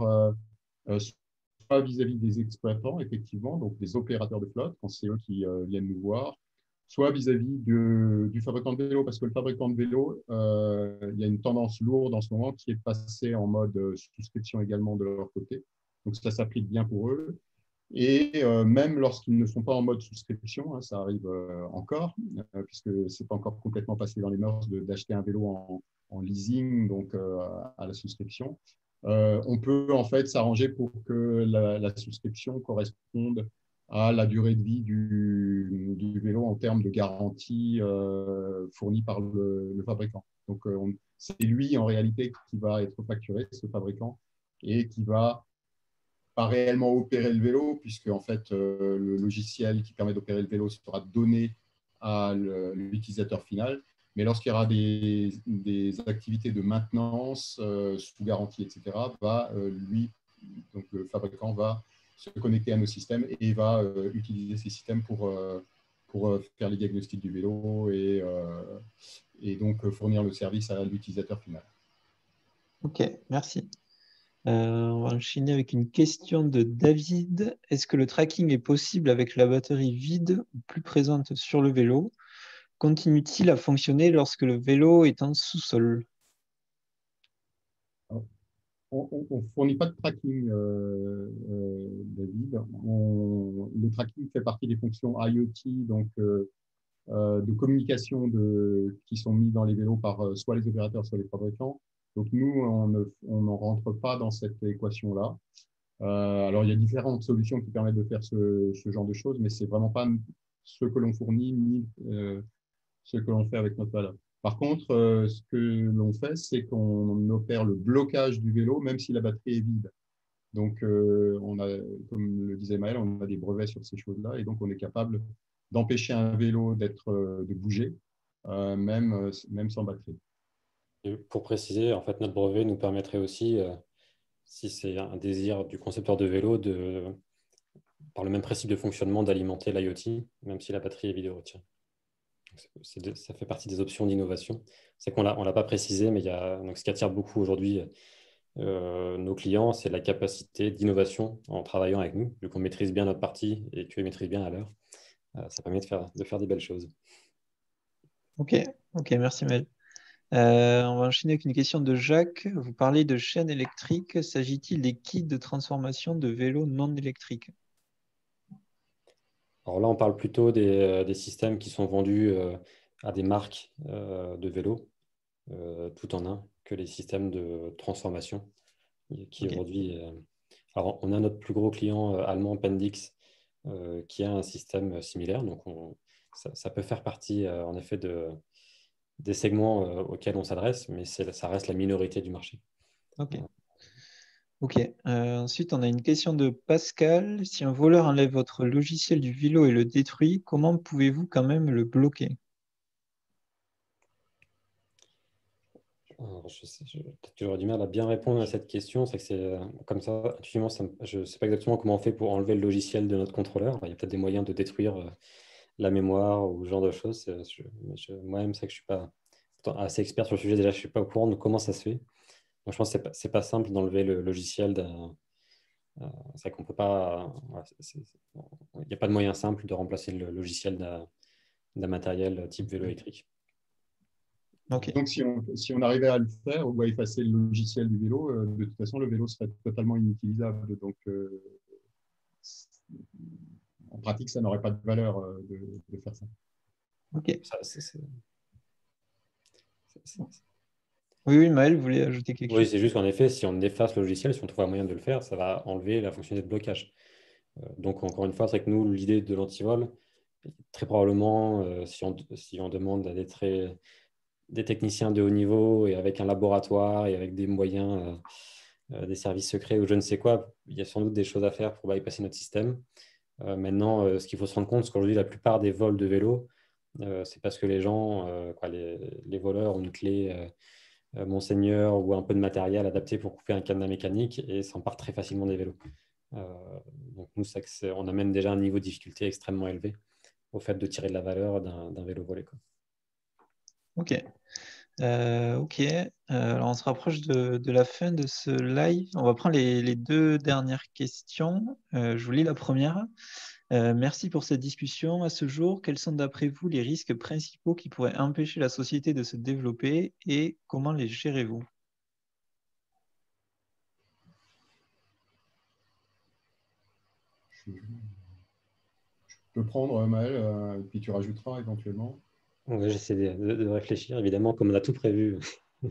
soit vis-à-vis des exploitants, effectivement, donc des opérateurs de flotte, quand c'est eux qui viennent nous voir, soit vis-à-vis du fabricant de vélo, parce que le fabricant de vélo, il y a une tendance lourde en ce moment qui est passée en mode souscription également de leur côté. Donc ça s'applique bien pour eux. Et même lorsqu'ils ne sont pas en mode souscription, hein, ça arrive encore, puisque ce n'est pas encore complètement passé dans les mœurs d'acheter un vélo en leasing, donc à la souscription. On peut en fait s'arranger pour que la souscription corresponde à la durée de vie du vélo en termes de garantie fournie par le fabricant. Donc, c'est lui en réalité qui va être facturé, ce fabricant, et qui va pas réellement opérer le vélo, puisque en fait, le logiciel qui permet d'opérer le vélo sera donné à l'utilisateur final. Mais lorsqu'il y aura des activités de maintenance sous garantie, etc., donc le fabricant va se connecter à nos systèmes et va utiliser ces systèmes pour faire les diagnostics du vélo et donc fournir le service à l'utilisateur final. Ok, merci. On va enchaîner avec une question de David. Est-ce que le tracking est possible avec la batterie vide ou plus présente sur le vélo? Continue-t-il à fonctionner lorsque le vélo est en sous-sol? On ne fournit pas de tracking, David. Le tracking fait partie des fonctions IoT, donc de communication qui sont mis dans les vélos par soit les opérateurs, soit les fabricants. Donc nous, on ne rentre pas dans cette équation-là. Alors, il y a différentes solutions qui permettent de faire ce genre de choses, mais ce n'est vraiment pas ce que l'on fournit ni ce que l'on fait avec notre valeur. Par contre, ce que l'on fait, c'est qu'on opère le blocage du vélo, même si la batterie est vide. Donc, comme le disait Maël, on a des brevets sur ces choses-là, et donc on est capable d'empêcher un vélo de bouger, même sans batterie. Et pour préciser, en fait, notre brevet nous permettrait aussi, si c'est un désir du concepteur de vélo, par le même principe de fonctionnement, d'alimenter l'IoT, même si la batterie est vide au retien. Ça fait partie des options d'innovation. C'est qu'on ne l'a pas précisé, mais donc ce qui attire beaucoup aujourd'hui nos clients, c'est la capacité d'innovation en travaillant avec nous. Vu qu'on maîtrise bien notre partie et tu les maîtrises bien à l'heure, ça permet de faire des belles choses. Ok, merci Mel. On va enchaîner avec une question de Jacques. Vous parlez de chaînes électriques. S'agit-il des kits de transformation de vélos non électriques? Alors là, on parle plutôt des systèmes qui sont vendus à des marques de vélos, tout en un, que les systèmes de transformation qui aujourd'hui... alors, on a notre plus gros client allemand, Pendix, qui a un système similaire. Donc, ça peut faire partie, en effet, des segments auxquels on s'adresse, mais ça reste la minorité du marché. Ok. Ensuite, on a une question de Pascal. Si un voleur enlève votre logiciel du vélo et le détruit, comment pouvez-vous quand même le bloquer? Peut-être que j'aurais du mal à bien répondre à cette question. C'est que c'est comme ça, intuitivement, je ne sais pas exactement comment on fait pour enlever le logiciel de notre contrôleur. Il y a peut-être des moyens de détruire la mémoire ou ce genre de choses. Moi-même, c'est que je ne suis pas assez expert sur le sujet. Déjà, je ne suis pas au courant de comment ça se fait. Donc, je pense que ce n'est pas simple d'enlever le logiciel c'est qu'on peut pas. Il n'y a pas de moyen simple de remplacer le logiciel d'un matériel type vélo électrique. Okay. Donc, si on arrivait à le faire ou à effacer le logiciel du vélo, de toute façon, le vélo serait totalement inutilisable. Donc, en pratique, ça n'aurait pas de valeur de faire ça. Ok. Oui, oui, Maël voulait ajouter quelque Oui, chose. c'est juste qu'en effet, si on efface le logiciel, si on trouve un moyen de le faire, ça va enlever la fonctionnalité de blocage. Donc, encore une fois, c'est que nous, l'idée de l'antivol, très probablement, si on demande à des techniciens de haut niveau et avec un laboratoire et avec des moyens, des services secrets ou je ne sais quoi, il y a sans doute des choses à faire pour bypasser notre système. Maintenant, ce qu'il faut se rendre compte, c'est qu'aujourd'hui, la plupart des vols de vélo, c'est parce que les gens, les voleurs ont une clé Monseigneur ou un peu de matériel adapté pour couper un cadenas mécanique et s'emparent très facilement des vélos. Euh, donc nous, on amène déjà un niveau de difficulté extrêmement élevé au fait de tirer de la valeur d'un vélo volé, quoi. Ok. Ok. Alors, on se rapproche de la fin de ce live. On va prendre les deux dernières questions. Je vous lis la première. Merci pour cette discussion. À ce jour, quels sont d'après vous les risques principaux qui pourraient empêcher la société de se développer et comment les gérez-vous? Je peux prendre, Maël, puis tu rajouteras éventuellement. Ouais, j'essaie de réfléchir, évidemment, comme on a tout prévu. Non,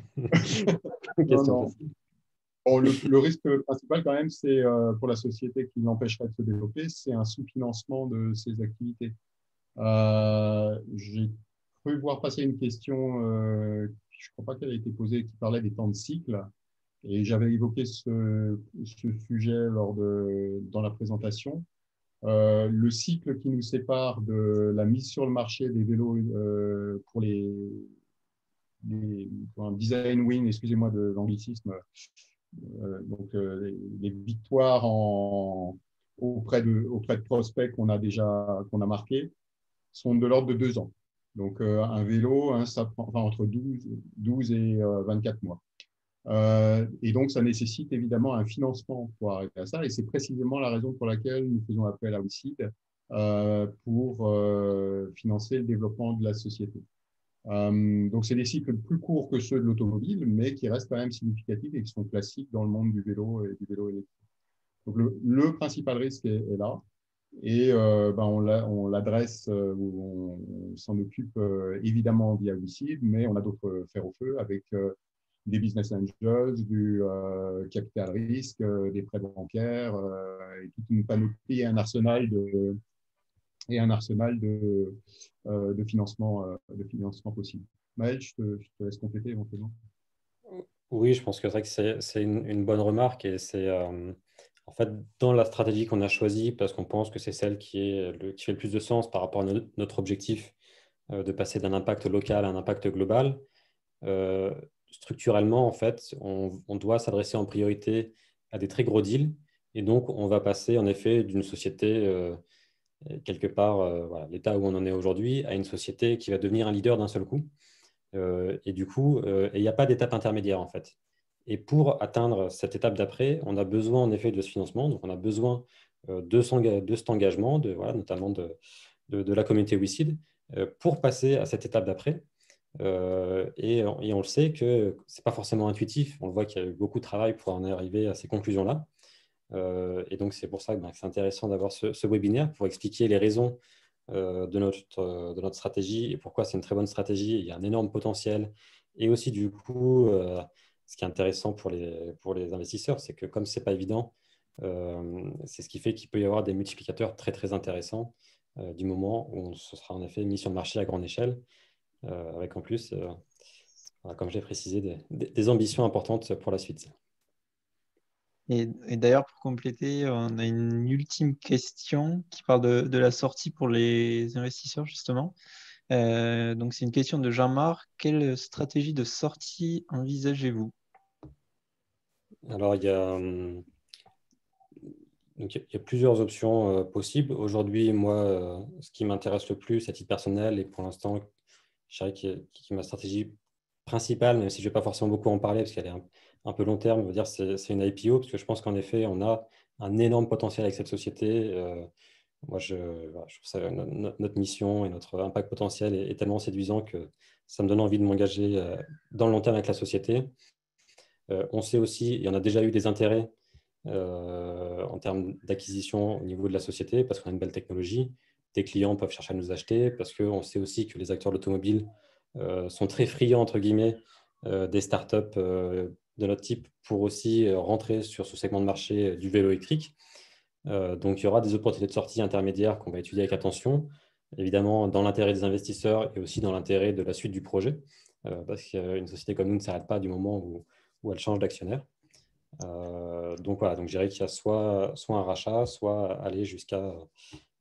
Question non. facile. Bon, le risque principal, quand même, c'est pour la société qui l'empêcherait de se développer, c'est un sous-financement de ses activités. J'ai cru voir passer une question, je ne crois pas qu'elle a été posée, qui parlait des temps de cycle. Et j'avais évoqué ce sujet dans la présentation. Le cycle qui nous sépare de la mise sur le marché des vélos pour pour un design win, excusez-moi de l'anglicisme, donc les victoires auprès de prospects qu'on a marqués sont de l'ordre de 2 ans. Donc un vélo, hein, ça prend entre 12 et 24 mois. Et donc, ça nécessite évidemment un financement pour arriver à ça. Et c'est précisément la raison pour laquelle nous faisons appel à WeSeed pour financer le développement de la société. Donc, c'est des cycles plus courts que ceux de l'automobile, mais qui restent quand même significatifs et qui sont classiques dans le monde du vélo et du vélo électrique. Donc, le principal risque est là. Et on l'adresse ou on s'en occupe évidemment via WeSeed, mais on a d'autres fers au feu avec des business angels, du capital risque, des prêts bancaires, et toute une panoplie et un arsenal de financement possible. Maël, je te laisse compléter éventuellement. Oui, je pense que c'est vrai que c'est une bonne remarque et c'est en fait dans la stratégie qu'on a choisie parce qu'on pense que c'est celle qui fait le plus de sens par rapport à notre objectif de passer d'un impact local à un impact global. Structurellement, en fait, on doit s'adresser en priorité à des très gros deals et donc on va passer en effet d'une société quelque part, voilà, l'état où on en est aujourd'hui, à une société qui va devenir un leader d'un seul coup. Et du coup, il n'y a pas d'étape intermédiaire en fait. Et pour atteindre cette étape d'après, on a besoin en effet de ce financement. Donc, on a besoin de cet engagement, voilà, notamment de la communauté WeSeed, pour passer à cette étape d'après. Et on le sait que ce n'est pas forcément intuitif. On le voit qu'il y a eu beaucoup de travail pour en arriver à ces conclusions-là. Et donc, c'est pour ça que c'est intéressant d'avoir ce webinaire pour expliquer les raisons de notre stratégie et pourquoi c'est une très bonne stratégie. Il y a un énorme potentiel. Et aussi, du coup, ce qui est intéressant pour les investisseurs, c'est que comme ce n'est pas évident, c'est ce qui fait qu'il peut y avoir des multiplicateurs très, très intéressants du moment où ce sera en effet mis sur le marché à grande échelle, avec en plus, voilà, comme je l'ai précisé, des ambitions importantes pour la suite. Et d'ailleurs, pour compléter, on a une ultime question qui parle de la sortie pour les investisseurs, justement. Donc, c'est une question de Jean-Marc. Quelle stratégie de sortie envisagez-vous? Alors, donc, il y a plusieurs options possibles. Aujourd'hui, moi, ce qui m'intéresse le plus à titre personnel et pour l'instant, je dirais qui est ma stratégie principale, même si je ne vais pas forcément beaucoup en parler parce qu'elle est un peu long terme, c'est une IPO parce que je pense qu'en effet, on a un énorme potentiel avec cette société. Moi, je trouve ça, notre mission et notre impact potentiel est tellement séduisant que ça me donne envie de m'engager dans le long terme avec la société. On sait aussi, il y en a déjà eu des intérêts en termes d'acquisition au niveau de la société parce qu'on a une belle technologie. Des clients peuvent chercher à nous acheter parce qu'on sait aussi que les acteurs de l'automobile sont très friands, entre guillemets, des startups de notre type pour aussi rentrer sur ce segment de marché du vélo électrique. Donc, il y aura des opportunités de sortie intermédiaires qu'on va étudier avec attention, évidemment dans l'intérêt des investisseurs et aussi dans l'intérêt de la suite du projet, parce qu'une société comme nous ne s'arrête pas du moment où elle change d'actionnaire. Donc voilà, donc je dirais qu'il y a soit un rachat, soit aller jusqu'à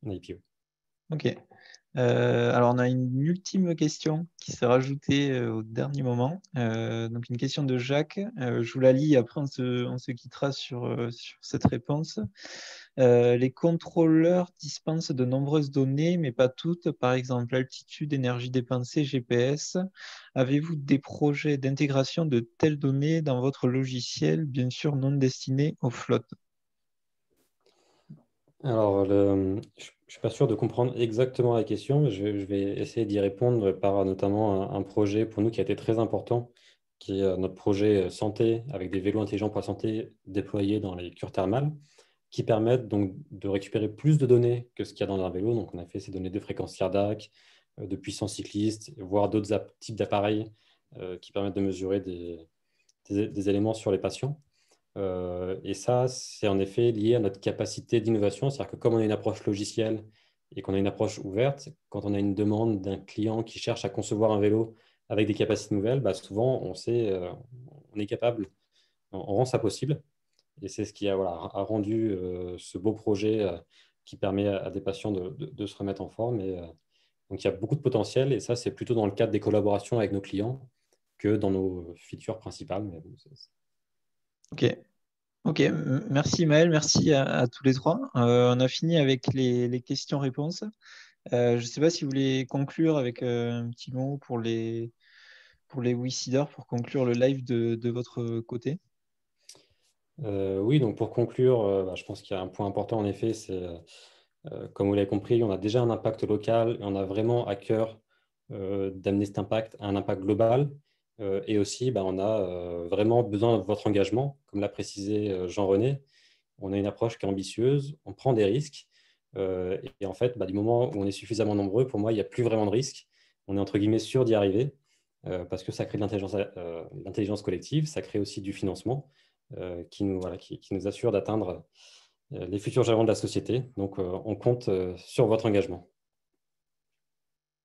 un IPO. Ok. Alors, on a une ultime question qui s'est rajoutée au dernier moment. Donc, une question de Jacques. Je vous la lis et après on se quittera sur cette réponse. Les contrôleurs dispensent de nombreuses données, mais pas toutes, par exemple altitude, énergie dépensée, GPS. Avez-vous des projets d'intégration de telles données dans votre logiciel, bien sûr non destinés aux flottes? Alors, je ne suis pas sûr de comprendre exactement la question, mais je vais essayer d'y répondre par notamment un projet pour nous qui a été très important, qui est notre projet santé avec des vélos intelligents pour la santé déployés dans les cures thermales, qui permettent donc de récupérer plus de données que ce qu'il y a dans un vélo. Donc, on a fait ces données de fréquence cardiaque, de puissance cycliste, voire d'autres types d'appareils qui permettent de mesurer des éléments sur les patients. Et ça, c'est en effet lié à notre capacité d'innovation. C'est-à-dire que comme on a une approche logicielle et qu'on a une approche ouverte, quand on a une demande d'un client qui cherche à concevoir un vélo avec des capacités nouvelles, bah souvent, on est capable, on rend ça possible. Et c'est ce qui a rendu ce beau projet qui permet à des patients de se remettre en forme. Donc, il y a beaucoup de potentiel. Et ça, c'est plutôt dans le cadre des collaborations avec nos clients que dans nos features principales. Mais bon, Ok. Ok, merci Maël, merci à tous les trois. On a fini avec les questions-réponses. Je ne sais pas si vous voulez conclure avec un petit mot pour les WeSeeders, pour conclure le live de votre côté. Oui, donc pour conclure, je pense qu'il y a un point important en effet, c'est comme vous l'avez compris, on a déjà un impact local et on a vraiment à cœur d'amener cet impact à un impact global. Et aussi, on a vraiment besoin de votre engagement. Comme l'a précisé Jean-René, on a une approche qui est ambitieuse, on prend des risques. Et en fait, du moment où on est suffisamment nombreux, pour moi, il n'y a plus vraiment de risques. On est entre guillemets sûr d'y arriver parce que ça crée de l'intelligence collective, ça crée aussi du financement qui nous assure d'atteindre les futurs jalons de la société. Donc, on compte sur votre engagement.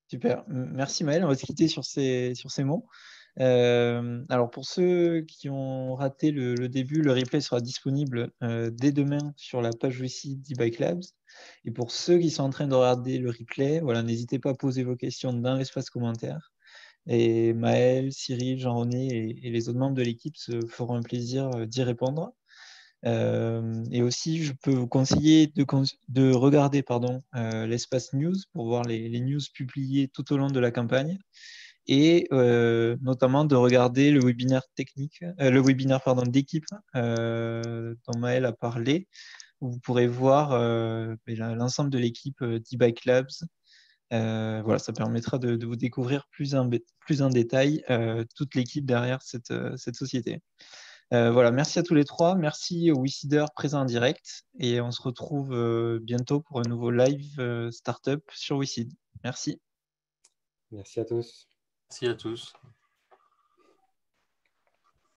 Super, merci Maël. On va se quitter sur ces mots. Alors pour ceux qui ont raté le début, le replay sera disponible dès demain sur la page aussi d'e-Bike Labs. Et pour ceux qui sont en train de regarder le replay, voilà, n'hésitez pas à poser vos questions dans l'espace commentaire. Et Maël, Cyril, Jean-René et les autres membres de l'équipe se feront un plaisir d'y répondre. Et aussi, je peux vous conseiller de regarder l'espace news pour voir les news publiées tout au long de la campagne et notamment de regarder le webinaire d'équipe dont Maël a parlé, où vous pourrez voir l'ensemble de l'équipe d'e-Bike Labs. Voilà, ça permettra de vous découvrir plus en détail toute l'équipe derrière cette société. Voilà, merci à tous les trois. Merci aux WeSeeders présents en direct. Et on se retrouve bientôt pour un nouveau live startup sur WeSeed. Merci. Merci à tous. Merci à tous.